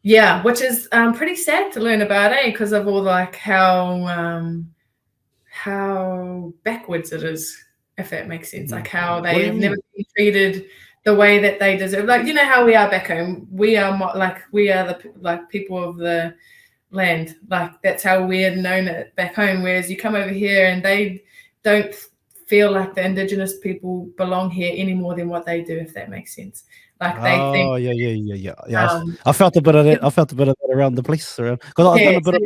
Yeah, which is pretty sad to learn about, because of all like how backwards it is, if that makes sense. Like how they have never been treated the way that they deserve. Like you know how we are back home. We are the people of the land. Like that's how we're known it back home. Whereas you come over here and they don't feel like the Indigenous people belong here any more than what they do, if that makes sense. Like they think. Yeah. I felt a bit of that. I felt a bit of that around the place around because I've done a bit of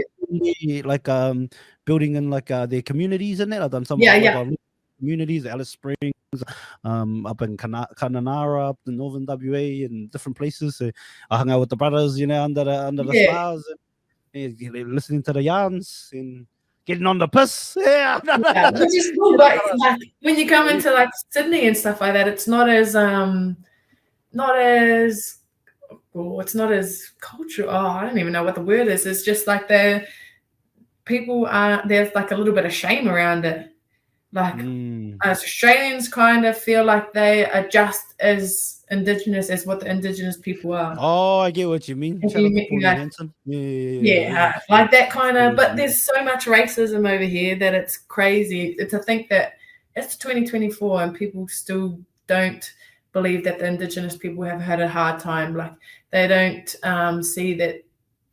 building in like their communities and that. I've done some communities, Alice Springs, up in Kananara, up in Northern WA, and different places. So I hung out with the brothers, under the stars, and listening to the yarns and getting on the piss. Which is cool. But like when you come into like Sydney and stuff like that, it's not as it's not as cultural. I don't even know what the word is. It's just like there's like a little bit of shame around it. Like as Australians kind of feel like they are just as Indigenous as what the Indigenous people are. Oh, I get what you mean. Like that kind of, but there's so much racism over here that it's crazy to think that it's 2024 and people still don't believe that the Indigenous people have had a hard time. Like they don't see that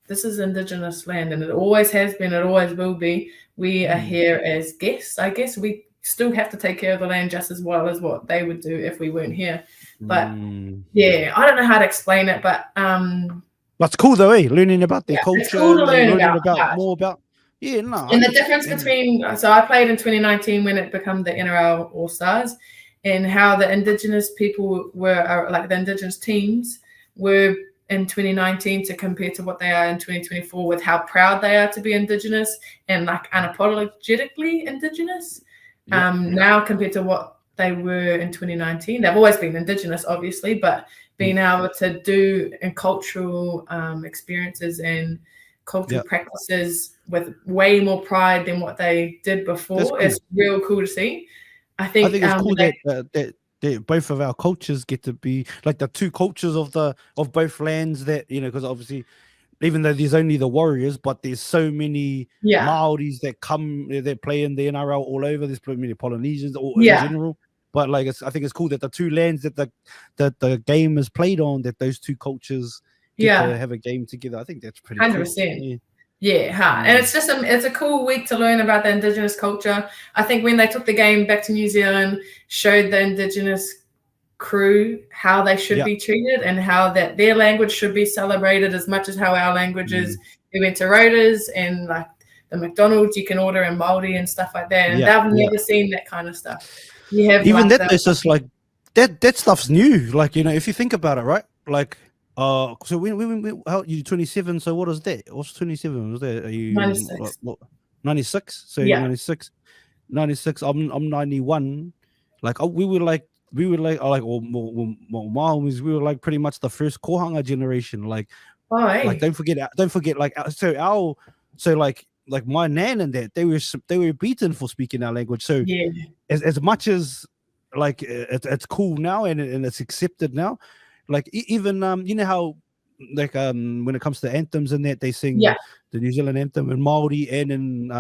this is Indigenous land and it always has been, it always will be. We are here as guests. I guess we still have to take care of the land just as well as what they would do if we weren't here. But I don't know how to explain it, but that's cool though, learning about their culture, it's cool to learn about more about and the difference between so I played in 2019 when it became the NRL All Stars, and how the Indigenous people were like the Indigenous teams were in 2019 to compare to what they are in 2024 with how proud they are to be Indigenous and like unapologetically Indigenous. Now compared to what they were in 2019, they've always been Indigenous, obviously, but being able to do cultural experiences and cultural practices with way more pride than what they did before is real cool to see. I think it's cool that both of our cultures get to be like the two cultures of both lands that, you know, because obviously even though there's only the Warriors, but there's so many Māoris that come, they play in the NRL all over. There's many Polynesians in general. But like, I think it's cool that the two lands that the game is played on, that those two cultures get to have a game together. I think that's pretty 100%. Cool. And it's just it's a cool week to learn about the Indigenous culture. I think when they took the game back to New Zealand, showed the Indigenous crew how they should be treated and how that their language should be celebrated as much as how our language is. We went to Rotas and like the McDonald's, you can order in Māori and stuff like that, and they've never seen that kind of stuff. You have even like it's just like that stuff's new. Like, you know, if you think about it, right? Like, so when how you 27? So what is that? What's 27? Was that? Are you 96? 96? So you're 96. 96. I'm 91. Like, we were like Māoris, we were like pretty much the first kohanga generation. Like, like don't forget like like my nan and that they were beaten for speaking our language. So as much as like it's cool now and it's accepted now, like even you know how like when it comes to anthems and that they sing the New Zealand anthem in Māori and in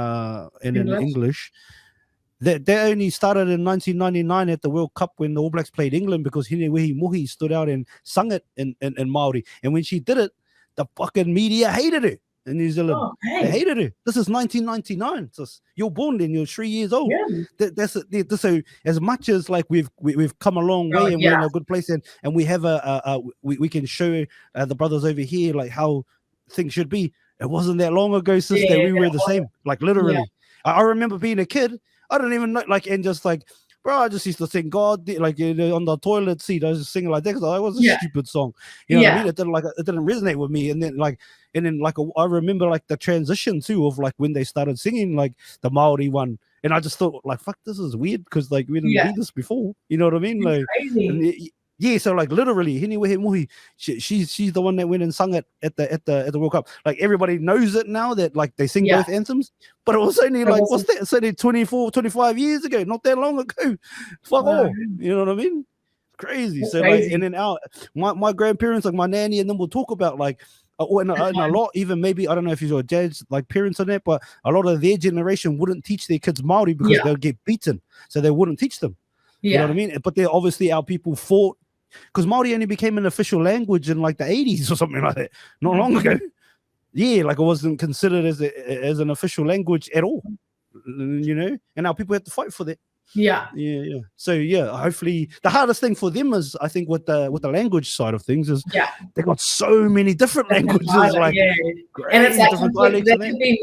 English. They only started in 1999 at the World Cup when the All Blacks played England, because Hinewehi Mohi stood out and sung it in Māori. And when she did it, the fucking media hated her in New Zealand. They hated her. This is 1999. So you're born then, you're 3 years old. That's so as much as like we've come a long way and we're in a good place and we have we can show the brothers over here like how things should be. It wasn't that long ago, sister. We were the same. Like literally. I remember being a kid. I don't even know, like, and just like, bro, I just used to sing God, like, you know, on the toilet seat. I was just singing like that because it was a stupid song. You know what I mean? It didn't resonate with me. And then I remember like the transition too of like when they started singing like the Māori one, and I just thought like, fuck, this is weird because like we didn't do this before. You know what I mean? Like, so like literally, Hinewehi Mohi, she's the one that went and sung it at the World Cup. Like everybody knows it now that like they sing both anthems, but it was only like what's that? It's only 24, 25 years ago, not that long ago. Fuck all, you know what I mean? Crazy. So like, and then my grandparents, like my nanny, and then we'll talk about like. And a lot, even maybe I don't know if you're judged like parents on that, but a lot of their generation wouldn't teach their kids Māori because they'll get beaten, so they wouldn't teach them. You know what I mean? But they're obviously our people fought. Because Māori only became an official language in like the 80s or something like that, not long ago. Like it wasn't considered as an official language at all, you know. And now people have to fight for that. So hopefully the hardest thing for them is, I think, with the language side of things is they got so many different languages, like and it's like there could be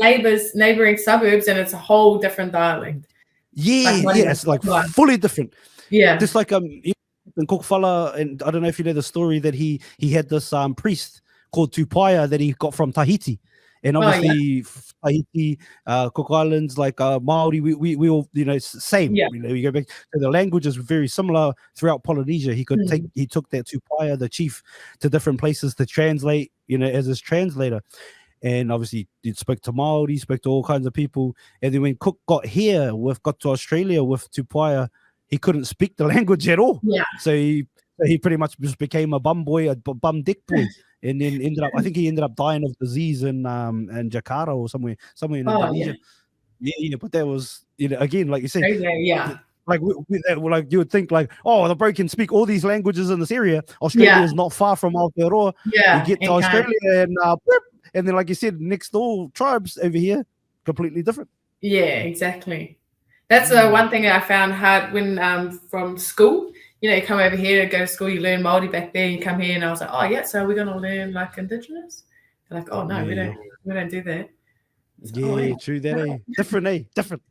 neighboring suburbs, and it's a whole different dialect. It's like fully different. Just like in Kokowhala, and I don't know if you know the story that he had this priest called Tupaia that he got from Tahiti, and obviously Tahiti, Cook Islands, like Maori, we all, you know, same. You know, you go back to the language is very similar throughout Polynesia. He could he took that Tupaia, the chief, to different places to translate, you know, as his translator. And obviously, he spoke to Maori, spoke to all kinds of people. And then when Cook got to Australia with Tupaia, he couldn't speak the language at all. So he pretty much just became a bum boy, a bum dick boy, and then I think he ended up dying of disease in Jakarta or somewhere in Indonesia. But that was, you know, again, like you said, like like you would think like, oh, the bro can speak all these languages in this area. Australia is not far from Aotearoa. You get to Australia and then, like you said, next door tribes over here, completely different. Exactly. That's the one thing I found hard when from school. You know, you come over here to go to school, you learn Māori back there, you come here, and I was like, oh yeah, so we're gonna learn like Indigenous? They're like, oh no, we don't do that. True that. Different.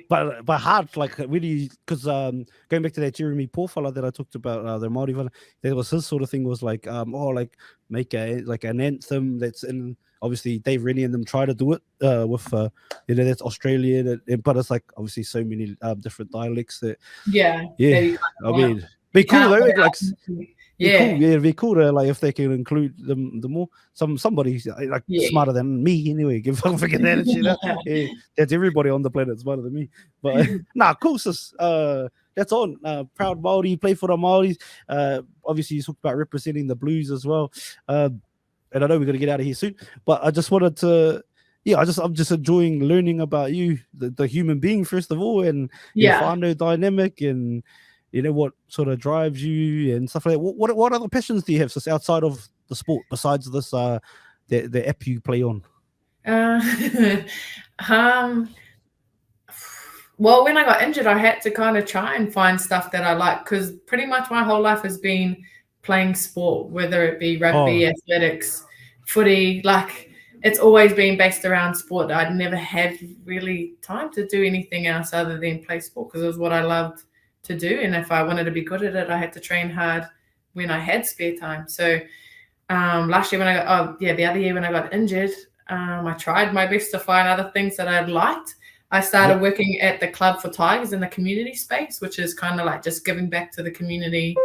But hard, like really, because going back to that Jeremy Paul fella that I talked about, the Māori fella, that was his sort of thing, was like like make an anthem that's in. Obviously, Dave Rennie and them try to do it with, you know, that's Australian, but it's like obviously so many different dialects that. I mean, be cool though. Like, Cool. Yeah, it'd be cool to like if they can include them the more. Somebody like smarter than me anyway. Forget that shit out. Yeah, that's everybody on the planet smarter than me. But cool sis. That's on. Proud Māori, play for the Māoris. Obviously you talked about representing the Blues as well. And I know we're gonna get out of here soon, but I just wanted to I'm just enjoying learning about you, the human being first of all, and your whānau dynamic, and what sort of drives you and stuff like that. What other passions do you have just outside of the sport besides this the app you play on? Well, when I got injured, I had to kind of try and find stuff that I like, because pretty much my whole life has been playing sport, whether it be rugby, athletics, footy. Like, it's always been based around sport. I'd never had really time to do anything else other than play sport, because it was what I loved to do. And if I wanted to be good at it, I had to train hard when I had spare time. So last year when the other year when I got injured, I tried my best to find other things that I'd liked. I started working at the Club for Tigers in the community space, which is kind of like just giving back to the community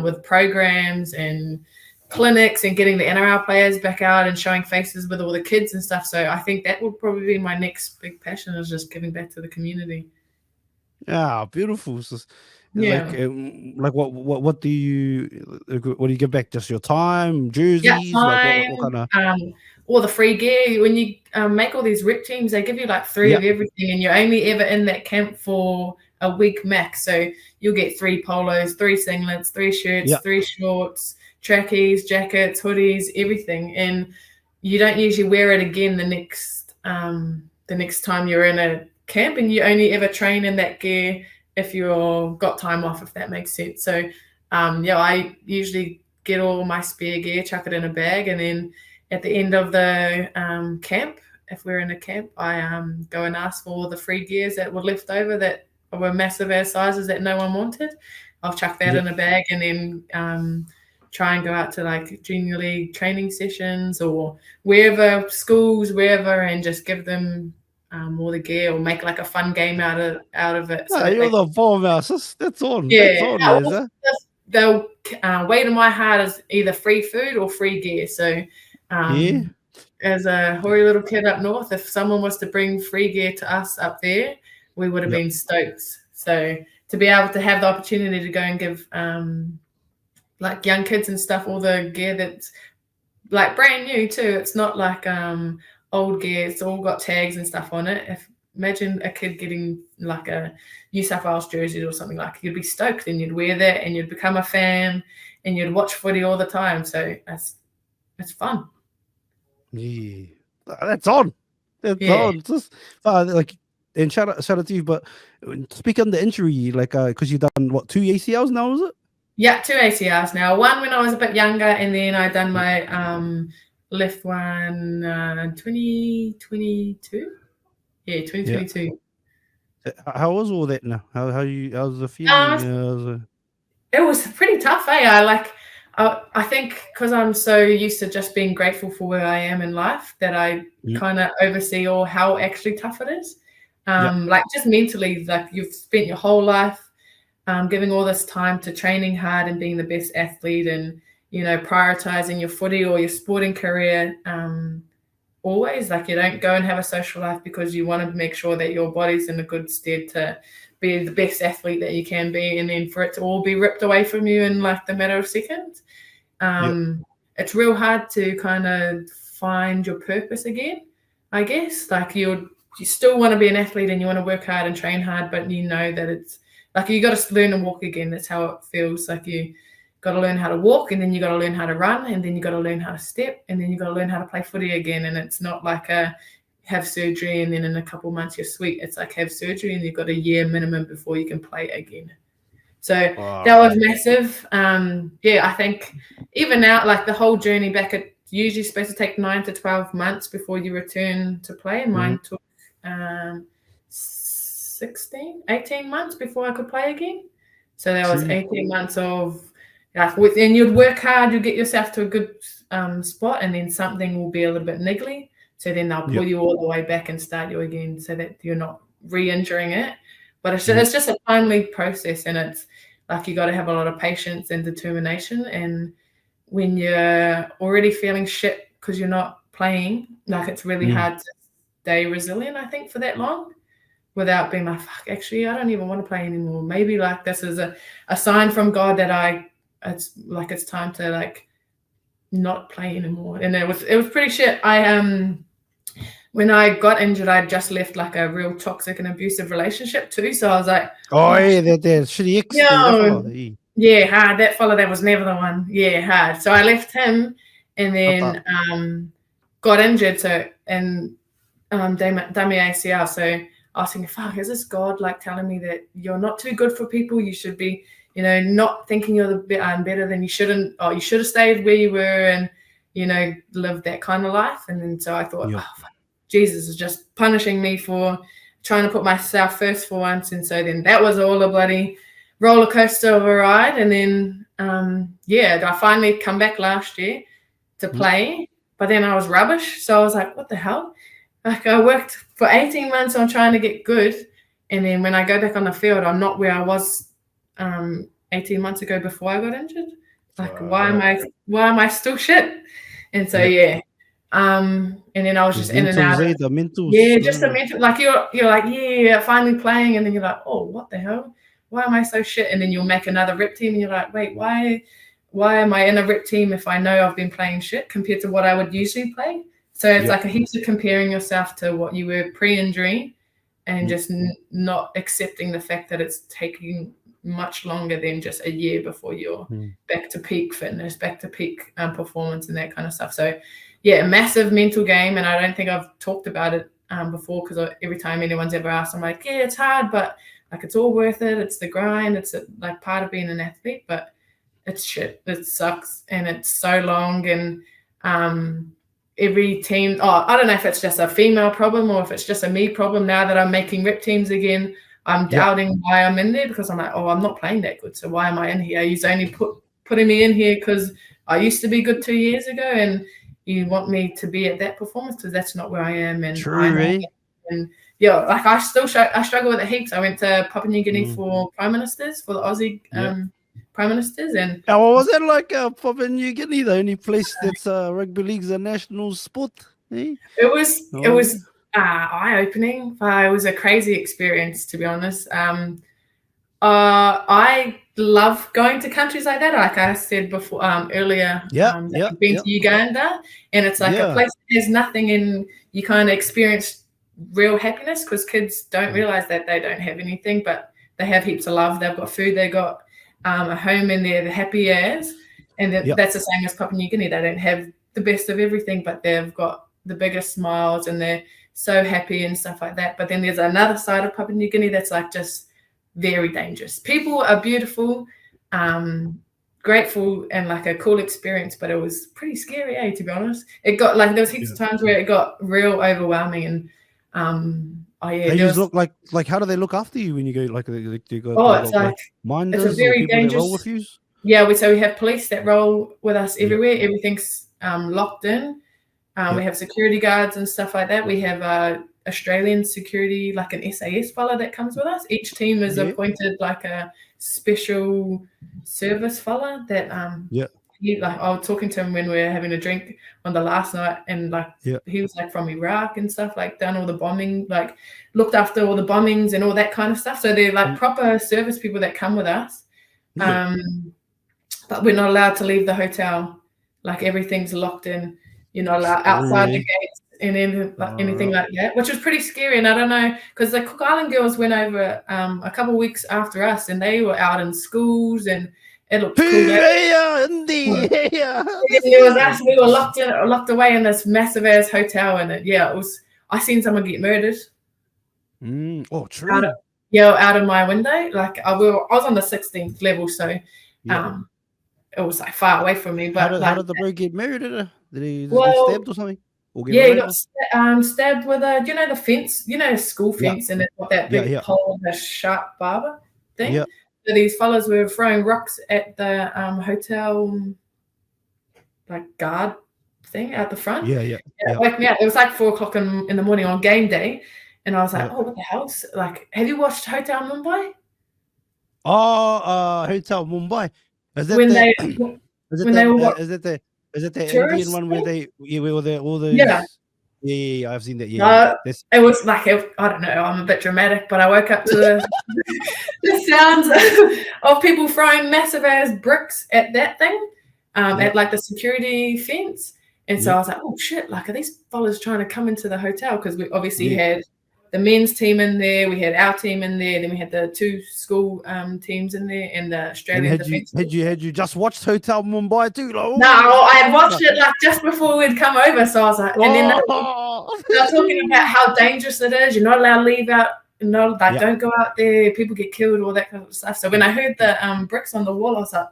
with programs and clinics and getting the NRL players back out and showing faces with all the kids and stuff. So I think that would probably be my next big passion, is just giving back to the community. Yeah, beautiful. So, like what do you give back? Just your time, jerseys, like what kind of all the free gear. When you make all these rep teams, they give you like 3 of everything, and you're only ever in that camp for a week max. So you'll get 3 polos, 3 singlets, 3 shirts, 3 shorts, trackies, jackets, hoodies, everything, and you don't usually wear it again the next time you're in a camp, and you only ever train in that gear if you've got time off, if that makes sense. So I usually get all my spare gear, chuck it in a bag, and then at the end of the camp, if we're in a camp, I go and ask for all the free gears that were left over that were massive ass sizes that no one wanted. I'll chuck that in a bag, and then try and go out to like junior league training sessions or wherever, schools, wherever, and just give them all the gear, or make like a fun game out of it. No, you're the bomb house. That's on. That's on. They'll way to my heart is either free food or free gear. So as a hoary little kid up north, if someone was to bring free gear to us up there, we would have been stoked. So to be able to have the opportunity to go and give like young kids and stuff all the gear that's like brand new too. It's not like old gear. It's all got tags and stuff on it. Imagine a kid getting like a New South Wales jersey or something, like, you'd be stoked, and you'd wear that and you'd become a fan and you'd watch footy all the time. So it's fun. Yeah, that's on. That's on. Just like, and shout out to you. But speaking of the injury, like, because you've done what, 2 ACLs now, is it? Yeah, 2 ACLs now. One when I was a bit younger, and then I done my left one 2022. Yeah, 2022. How was all that now? How's the feeling? It was pretty tough, I think because I'm so used to just being grateful for where I am in life, that I kind of oversee how actually tough it is. Like, just mentally, like, you've spent your whole life giving all this time to training hard and being the best athlete, and prioritizing your footy or your sporting career. Always, like, you don't go and have a social life because you want to make sure that your body's in a good stead to be the best athlete that you can be, and then for it to all be ripped away from you in like the matter of seconds. It's real hard to kind of find your purpose again, I guess. Like, you still want to be an athlete and you want to work hard and train hard, but you know that it's like you got to learn to walk again. That's how it feels. Like, you got to learn how to walk, and then you got to learn how to run, and then you got to learn how to step, and then you got to learn how to play footy again. And it's not like have surgery and then in a couple of months you're sweet. It's like have surgery and you've got a year minimum before you can play again. So that was massive. I think even now, like, the whole journey back, it's usually supposed to take 9 to 12 months before you return to play. Mine took 18 months before I could play again. So that was 18 months of, and you'd work hard, you'd get yourself to a good spot, and then something will be a little bit niggly. So then they'll pull you all the way back and start you again, so that you're not re-injuring it. But it's just a timely process, and it's like you got to have a lot of patience and determination. And when you're already feeling shit because you're not playing, like it's really hard to stay resilient, I think, for that long without being like, fuck, actually, I don't even want to play anymore. Maybe like this is a sign from God that it's time to like not play anymore. And it was pretty shit. When I got injured, I just left like a real toxic and abusive relationship too. So I was like, that shitty ex. Yeah, hard. That fella, that was never the one. Yeah, hard. So I left him and then got injured. So, and done my ACL. So I was thinking, fuck, is this God like telling me that you're not too good for people? You should be, not thinking you're better than you shouldn't, or you should have stayed where you were and, lived that kind of life. And then so I thought, oh, fuck, Jesus is just punishing me for trying to put myself first for once. And so then that was all a bloody roller coaster of a ride. And then, I finally come back last year to play, but then I was rubbish. So I was like, what the hell? Like I worked for 18 months on trying to get good. And then when I go back on the field, I'm not where I was 18 months ago before I got injured. Like, why am I still shit? And so, and then I was just in and out. Just the mental. Like you're like, finally playing. And then you're like, oh, what the hell? Why am I so shit? And then you'll make another rep team and you're like, wait, why am I in a rep team if I know I've been playing shit compared to what I would usually play? So it's like a heap of comparing yourself to what you were pre-injury and just not accepting the fact that it's taking much longer than just a year before you're back to peak fitness, back to peak performance and that kind of stuff. So a massive mental game. And I don't think I've talked about it before because every time anyone's ever asked, I'm like, yeah, it's hard, but like it's all worth it. It's the grind. It's like part of being an athlete, but it's shit. It sucks and it's so long. And every team, I don't know if it's just a female problem or if it's just a me problem now that I'm making rep teams again. I'm doubting why I'm in there because I'm like, I'm not playing that good. So why am I in here? You're only putting me in here because I used to be good 2 years ago and you want me to be at that performance because that's not where I am. And like I struggle with it heaps. I went to Papua New Guinea for Prime Ministers, for the Aussie Prime Ministers. And what was that like, Papua New Guinea, the only place that's rugby league's a national sport? Eh? It was eye-opening. It was a crazy experience, to be honest. I love going to countries like that. Like I said before, earlier, I've been to Uganda, and it's like a place that has nothing, and you kind of experience real happiness because kids don't realize that they don't have anything, but they have heaps of love. They've got food, they got a home, and they're the happy as. And that's the same as Papua New Guinea. They don't have the best of everything, but they've got the biggest smiles, and they're so happy and stuff like that. But then there's another side of Papua New Guinea that's like just very dangerous. People are beautiful, grateful, and like a cool experience, but it was pretty scary, to be honest. It got like, there was heaps of times where it got real overwhelming, and they just look like how do they look after you when you go, like you got minders, it's a very dangerous, that roll with you? So we have police that roll with us everywhere. Everything's locked in. We have security guards and stuff like that. We have Australian security, like an SAS fella that comes with us. Each team is appointed like a special service fella that I was talking to him when we were having a drink on the last night, and he was like from Iraq and stuff, like done all the bombing, like looked after all the bombings and all that kind of stuff. So they're like proper service people that come with us. But we're not allowed to leave the hotel. Like everything's locked in. You're not allowed outside the gates and anything like that, which was pretty scary. And I don't know, because the Cook Island girls went over a couple of weeks after us, and they were out in schools, and it looked cool. It was us. We were locked away in this massive ass hotel, and it was. I seen someone get murdered. Oh, true. Out of my window. Like I was on the 16th level, so it was like far away from me. But how did the bro get murdered? Did he get stabbed or something? He got stabbed with the fence, school fence, and it's got that big pole, the sharp barber thing. Yeah. So these fellas were throwing rocks at the hotel, like guard thing out the front. It woke me up. It was like 4:00 in the morning on game day, and I was like, "Oh, what the hell?" Like, have you watched Hotel Mumbai? Hotel Mumbai. Is that when the, they is it when they were is it the Indian tourists. one where they where all those Yeah. Yeah, I've seen that. Yeah. It was like I don't know. I'm a bit dramatic, but I woke up to the sounds of people throwing massive ass bricks at that thing, at like the security fence. And so I was like, oh shit! Like, are these fellas trying to come into the hotel? Because we obviously had the men's team in there, we had our team in there, then we had the 2 school teams in there, and the Australian defence. Had you just watched Hotel Mumbai too? Like, no, I had watched it like just before we'd come over, so I was like, and then they were talking about how dangerous it is. You're not allowed to leave out, don't go out there. People get killed, all that kind of stuff. So when I heard the bricks on the wall, I was like,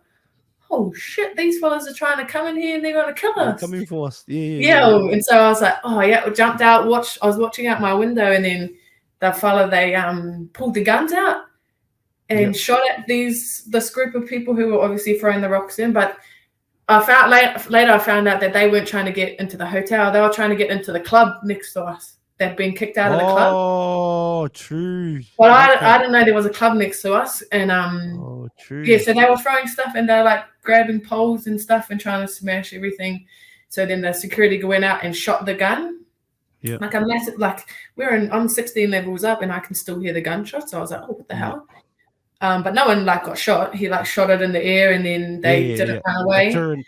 oh shit, these fellas are trying to come in here and they're going to kill us. Coming for us. Yeah. And so I was like, oh yeah, jumped out, I was watching out my window, and then the fella, they pulled the guns out and shot at this group of people who were obviously throwing the rocks in. But I found later I found out that they weren't trying to get into the hotel. They were trying to get into the club next to us. They'd been kicked out of the club. Oh, true. Well, I didn't know there was a club next to us. And true. Yeah, so they were throwing stuff, and they're like grabbing poles and stuff and trying to smash everything. So then the security went out and shot the gun. Yeah. Like a massive, like I'm 16 levels up and I can still hear the gunshots. So I was like, oh, what the hell? But no one like got shot. He like shot it in the air, and then they didn't run away.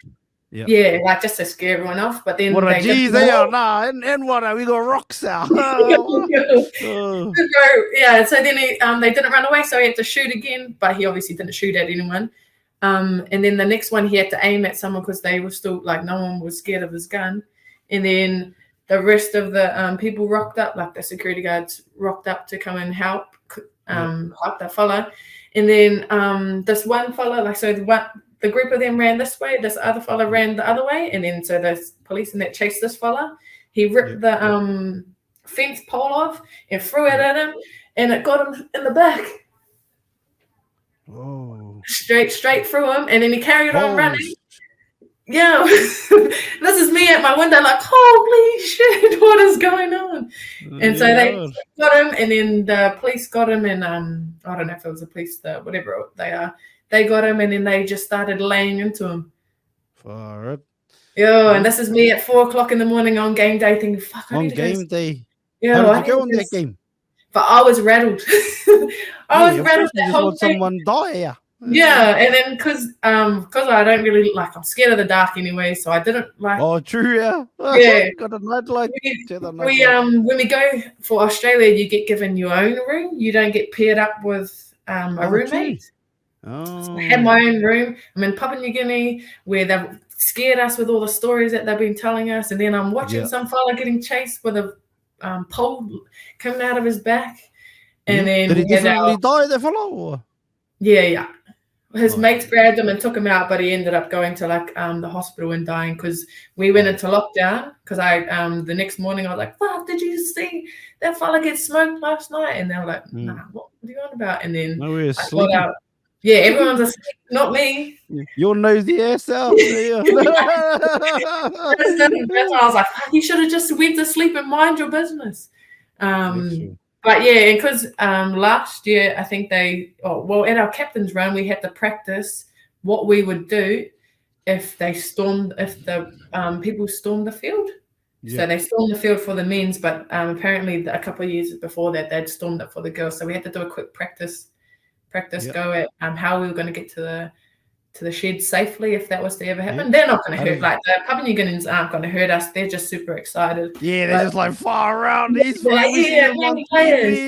Yeah, like just to scare everyone off. But then what a G's they are now. And what we got rocks out. Yeah, so then they didn't run away, so he had to shoot again, but he obviously didn't shoot at anyone. And then the next one he had to aim at someone because they were still like no one was scared of his gun. And then the rest of the people rocked up, like the security guards rocked up to come and help the fella. And then this one fella, like so the group of them ran this way, this other fella ran the other way, and then so the police and that chased this fella. He ripped the fence pole off and threw it at him, and it got him in the back. Oh. Straight through him, and then he carried on running. Yeah, this is me at my window, like, holy shit, what is going on? And so they got him, and then the police got him, and I don't know if it was the police, whatever they are. They got him, and then they just started laying into him. Far up. Yeah, and this is me at 4:00 in the morning on game day, thinking, "Fuck, I need to game day." Yeah, how did you go on that game? But I was rattled. I was rattled. You just want someone die. Yeah. Yeah, and then because I don't really like, I'm scared of the dark anyway, so I didn't like. Oh, true, yeah. Yeah, got a nightlight. When we go for Australia, you get given your own room. You don't get paired up with a roommate. So I had my own room. I'm in Papua New Guinea, where they've scared us with all the stories that they've been telling us, and then I'm watching some fella getting chased with a pole coming out of his back, and then did he definitely die, the fellow? Or? Yeah. His mates grabbed him and took him out, but he ended up going to like the hospital and dying because we went into lockdown. Because the next morning I was like, "Fuck, did you see that fella get smoked last night?" And they were like, "Nah, what are you on about?" And then we're sleeping. Yeah, everyone's asleep, not me. Your nosy ass out. That's why I was like, "You should have just went to sleep and mind your business." But yeah, because last year I think at our captain's run we had to practice what we would do if the people stormed the field. Yeah. So they stormed the field for the men's, but apparently a couple of years before that they'd stormed it for the girls. So we had to do a quick practice go at how we were going to get to the shed safely if that was to ever happen. They're not going to hurt. Like the Papua New Guineans aren't going to hurt us. They're just super excited. Yeah, they're just like far around these players.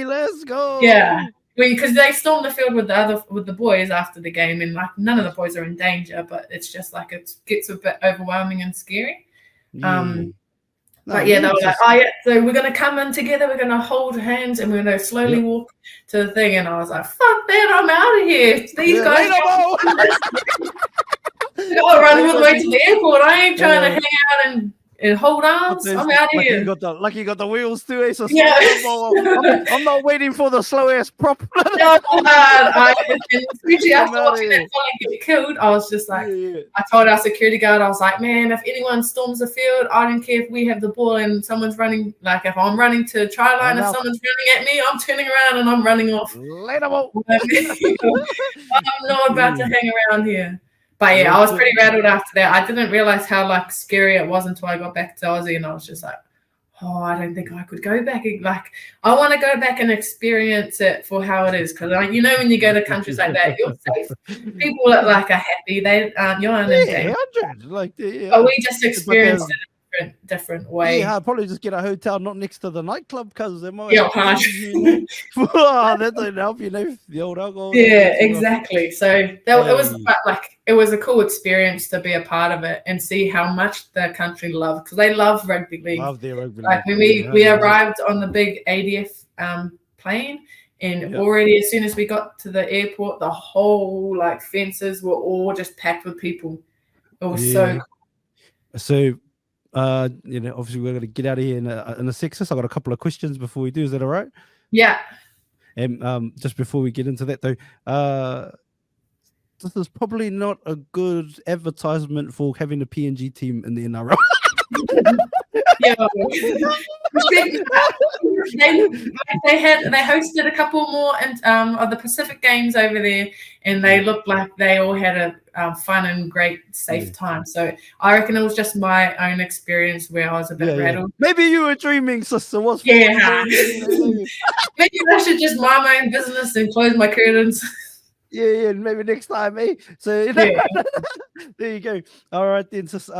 Let's go. Yeah, because they stormed the field with the boys after the game, and like none of the boys are in danger, but it's just like it gets a bit overwhelming and scary. But yeah, they were like, "Oh yeah, so we're gonna come in together. We're gonna hold hands, and we're gonna slowly walk to the thing." And I was like, "Fuck that! I'm out of here. These guys gotta run all the way to the airport. I ain't trying to hang out and and hold arms. I'm out of here. You got the wheels too. Eh? So Yeah. I'm not waiting for the slow ass prop. No, especially after watching that fella get killed, I was just like, I told our security guard, I was like, man, if anyone storms the field, I don't care if we have the ball and someone's running. Like if I'm running to the try line, if someone's running at me, I'm turning around and I'm running off. Later, I'm not about to hang around here. But yeah, I was pretty rattled after that. I didn't realize how like scary it was until I got back to Aussie, and I was just like, oh, I don't think I could go back. Like, I want to go back and experience it for how it is, because you know, when you go to countries like that, you're safe. People that like are happy. They aren't. You're in danger. But we just experienced it in a different way. Yeah, I'd probably just get a hotel not next to the nightclub, because they might. Yeah, that don't help, you know, the old alcohol. Yeah, exactly. So it was like, it was a cool experience to be a part of it and see how much the country loved, because they love rugby league. Love their rugby league. Like when we arrived on the big ADF plane, and already as soon as we got to the airport, the whole like fences were all just packed with people. It was so cool. So you know, obviously we're going to get out of here in a sec. I got a couple of questions before we do. Is that all right? Yeah. And just before we get into that though, this is probably not a good advertisement for having a PNG team in the NRL. Yeah, they hosted a couple more of the Pacific Games over there, and they looked like they all had a fun and great, safe time. So I reckon it was just my own experience where I was a bit rattled. Maybe you were dreaming, sister. Maybe I should just mind my own business and close my curtains. Yeah, maybe next time, eh? So there you go. All right then, sis.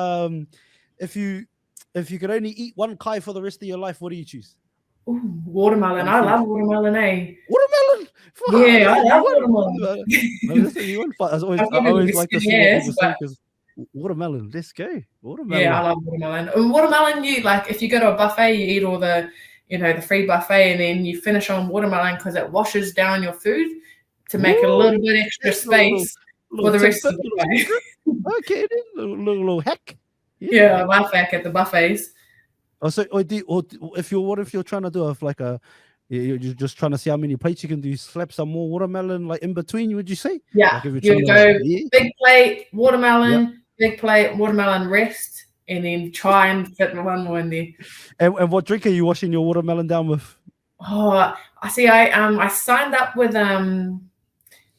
If you could only eat one kai for the rest of your life, what do you choose? Ooh, watermelon. I love watermelon, eh? Watermelon? Yeah, I love watermelon. I always like to see what people say, because watermelon, let's go. Watermelon. Yeah, I love watermelon. And watermelon, you like, if you go to a buffet, you eat all the, you know, the free buffet, and then you finish on watermelon because it washes down your food to make a little bit extra space for the rest of the day. Okay, then. Little hack. Yeah, life hack at the buffets. Oh, so if you're trying to do you're just trying to see how many plates you can do, slap some more watermelon like in between, would you say? Yeah, like you go big plate watermelon, big plate watermelon rest, and then try and fit one more in there. And what drink are you washing your watermelon down with? Oh, I see. I signed up with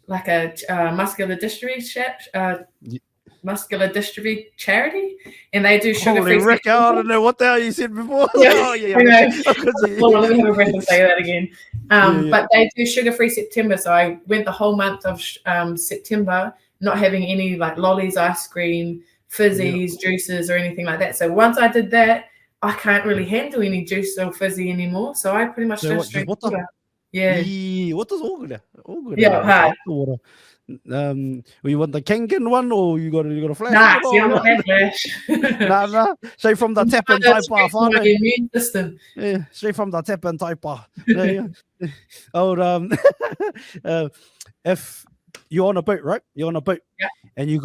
like a muscular dystrophy charity, and they do sugar-free. Holy Rick, I don't know what the hell you said before. Well, let me have a breath and say that again. But they do sugar-free September, so I went the whole month of September not having any like lollies, ice cream, fizzies, juices, or anything like that. So once I did that, I can't really handle any juice or fizzy anymore. So I pretty much just drink water. Yeah. What does all good? Yeah, water. You want the Kangen one, or you got a flash? Nah, see, I'm not that flash. Nah. Straight from the tap and Taipa. My immune system. Yeah, straight from the tap and Taipa. If you're on a boat, right? You're on a boat, and you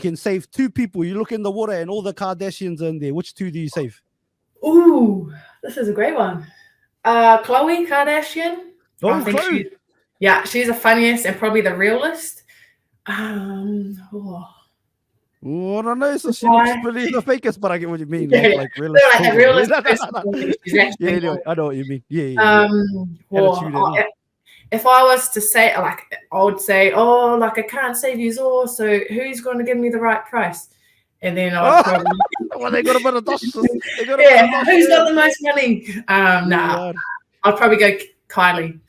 can save two people. You look in the water, and all the Kardashians are in there. Which two do you save? Ooh, this is a great one. Khloe Kardashian. Oh, Khloe. She's the funniest and probably the realest. I don't know. So she looks pretty the fakest, but I get what you mean. Like realist. Like a realist person. Yeah, I know what you mean. Yeah. If I was to say, like, I would say, oh, like, I can't save you all, so who's going to give me the right price? And then I would probably... Well, they got a bit of dust. Who's got the most money? I'd probably go Kylie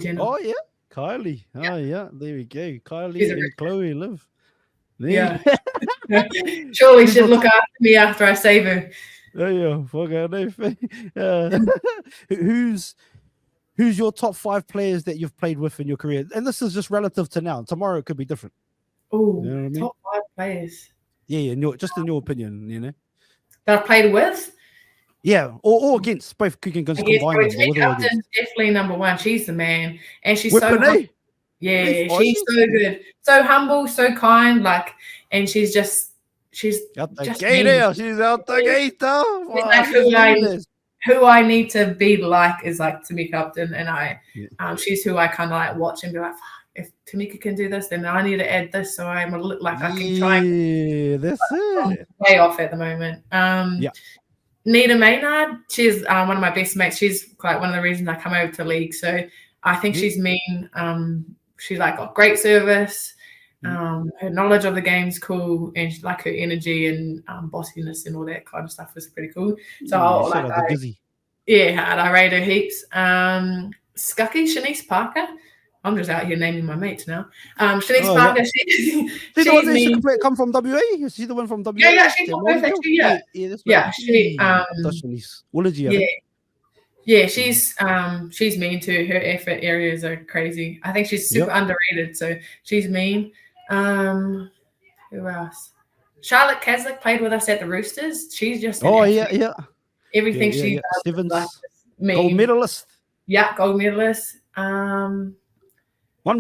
Jenner. Oh, yeah. Kylie. Oh, yeah. There we go. Kylie and Khloe live. There. Yeah. Surely should look after me after I save her. Who's your top 5 players that you've played with in your career? And this is just relative to now. Tomorrow it could be different. Oh, you know what I mean? Top 5 players. Yeah, in your opinion, you know. That I played with? Yeah, or against. Both can combine. Definitely number 1. She's the man. And she's so humble. Yeah, she's so good. So humble, so kind, like, and she's she's out the just gate mean. She's out the gate though. She's Wow, like who I need to be like is like Tamika Upton, and she's who I kind of like watch and be like, if Tamika can do this, then I need to add this so I'm like I can try. Yeah, that's it. Way off at the moment. Nita Maynard, she's one of my best mates. She's quite one of the reasons I come over to league. So I think she's mean. She's like got great service. Her knowledge of the game's cool, and she, like her energy and bossiness and all that kind of stuff is pretty cool. So I rate her heaps. Scucky, Shanice Parker. I'm just out here naming my mates now. Shanice Parker, she's the come from WA? Is she the one from WA? Yeah, she's from WA too, yeah. Yeah, she's mean too. Her effort areas are crazy. I think she's super underrated, so she's mean. Who else? Charlotte Caslick played with us at the Roosters. She's just everything she does. Like, gold medalist. Yeah, gold medalist. One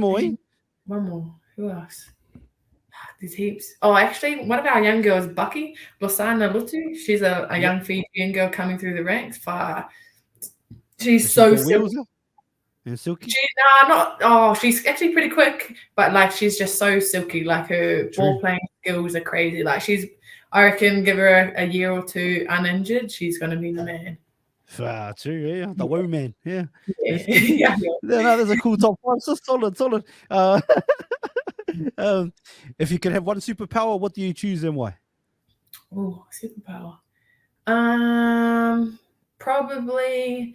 more. Who else? There's heaps. Oh, actually, one of our young girls, Bucky Losana Lutu. She's a young Fijian girl coming through the ranks. She's so silky. Silky? She's actually pretty quick, but like she's just so silky. Like her ball playing skills are crazy. Like I reckon, give her a year or two uninjured, she's gonna be the man. True, the woman, No, that's a cool top one. So solid. If you could have one superpower, what do you choose and why? Oh, superpower. Probably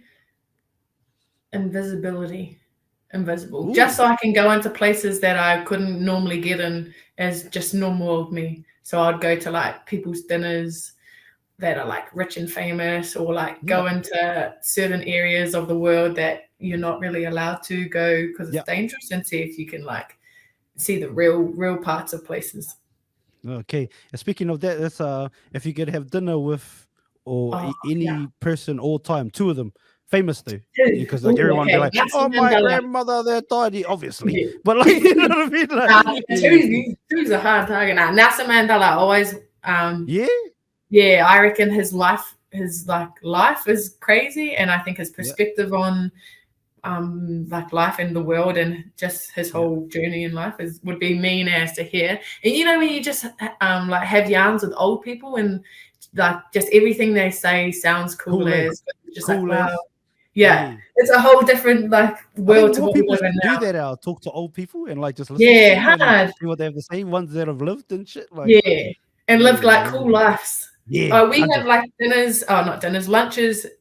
invisibility. Invisible. Ooh. Just so I can go into places that I couldn't normally get in as just normal of me. So I'd go to like people's dinners that are like rich and famous, or like go into certain areas of the world that you're not really allowed to go because it's dangerous, and see if you can like see the real parts of places. Okay. Speaking of that, that's if you could have dinner with any person all time, two of them, famous though, because like everyone be like, my grandmother that died, obviously, but like you know what I mean? Two's a hard target. Now Nelson Mandela always I reckon his life is crazy, and I think his perspective on like life in the world and just his whole journey in life would be mean as to hear. And you know, when you just like have yarns with old people and like just everything they say sounds cool as just cool like wow. It's a whole different like world to what people we live in now. Do that talk to old people and like just listen to and see what they have to say, ones that have lived and shit, like and lived like cool lives. We have like lunches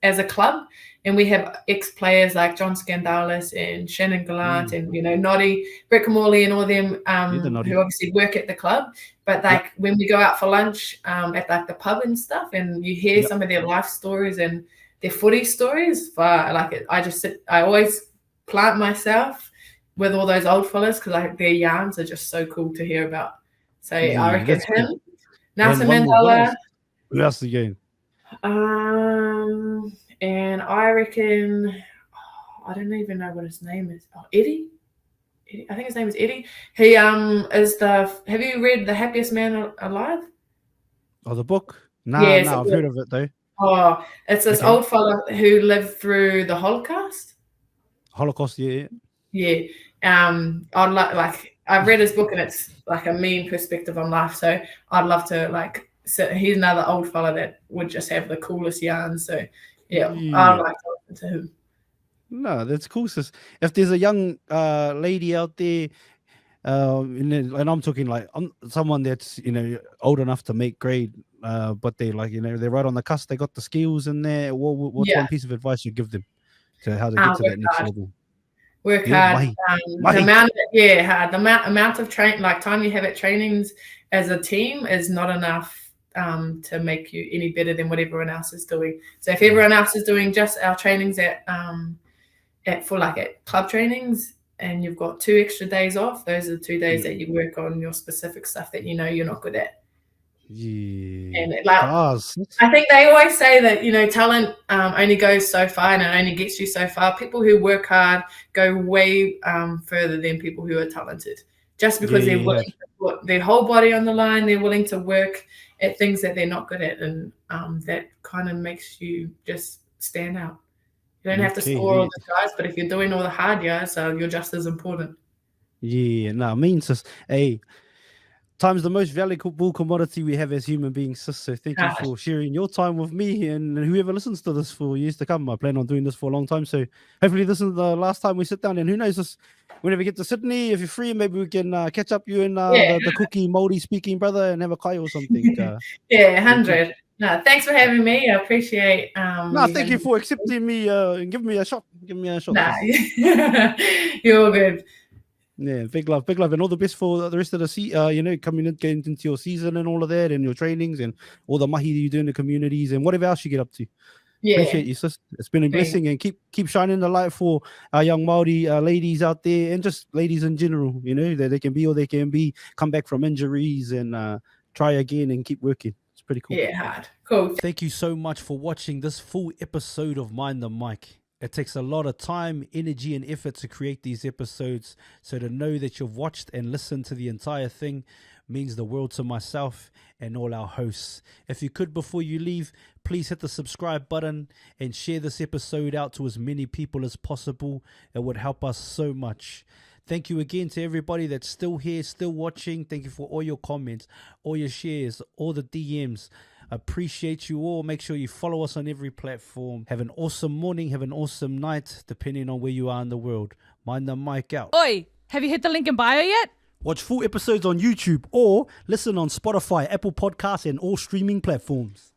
as a club, and we have ex-players like John Skandalis and Shannon Gallant and Noddy, Brett Morley and all them who obviously work at the club. But like when we go out for lunch at like the pub and stuff, and you hear some of their life stories and their footy stories, I always plant myself with all those old fellas because like their yarns are just so cool to hear about. So I reckon him, Nelson Mandela. Who else again? And I reckon, I don't even know what his name is. Eddie. I think his name is Eddie. He is have you read The Happiest Man Alive? Oh, the book? No, I've heard of it though. Oh, it's this old fella who lived through the Holocaust. Yeah. I'd like I've read his book and it's like a mean perspective on life. So I'd love to so he's another old fella that would just have the coolest yarns. So I'd like to listen to him. No, that's cool, sis. If there's a young lady out there, and I'm talking like someone that's old enough to make grade, but they they're right on the cusp, they got the skills in there. What's one piece of advice you give them to how to get to that next level? Work hard. The amount of time you have at trainings as a team is not enough to make you any better than what everyone else is doing. So if everyone else is doing just our trainings at club trainings, and you've got 2 extra days off, those are the 2 days that you work on your specific stuff that you're not good at. And I think they always say that talent only goes so far and it only gets you so far. People who work hard go way further than people who are talented, just because they're willing to put their whole body on the line. They're willing to work at things that they're not good at, and that kind of makes you just stand out. You don't have to score all the guys, but if you're doing all the hard yards, you're just as important. Yeah, no, means just time's the most valuable commodity we have as human beings, sis. So thank you for sharing your time with me and whoever listens to this for years to come. I plan on doing this for a long time. So hopefully this is the last time we sit down. And who knows, this, whenever we get to Sydney, if you're free, maybe we can catch up you and the cookie Māori speaking brother and have a kai or something. Yeah, 100. No, thanks for having me. I appreciate. Thank you for accepting me and giving me a shot. Give me a shot. Nah, you're all good. Yeah, big love, and all the best for the rest of the coming in, getting into your season and all of that, and your trainings and all the mahi that you do in the communities and whatever else you get up to. Yeah, appreciate you, sis. It's been a blessing, and keep shining the light for our young Māori ladies out there, and just ladies in general. You know, that they can be all they can be, come back from injuries, and try again and keep working. It's pretty cool. Yeah, hard. Cool. Thank you so much for watching this full episode of Mind the Mic. It takes a lot of time, energy, and effort to create these episodes. So to know that you've watched and listened to the entire thing means the world to myself and all our hosts. If you could, before you leave, please hit the subscribe button and share this episode out to as many people as possible. It would help us so much. Thank you again to everybody that's still here, still watching. Thank you for all your comments, all your shares, all the DMs. Appreciate you all. Make sure you follow us on every platform. Have an awesome morning. Have an awesome night, depending on where you are in the world. Mind the mic out. Oi, have you hit the link in bio yet? Watch full episodes on YouTube or listen on Spotify, Apple Podcasts, and all streaming platforms.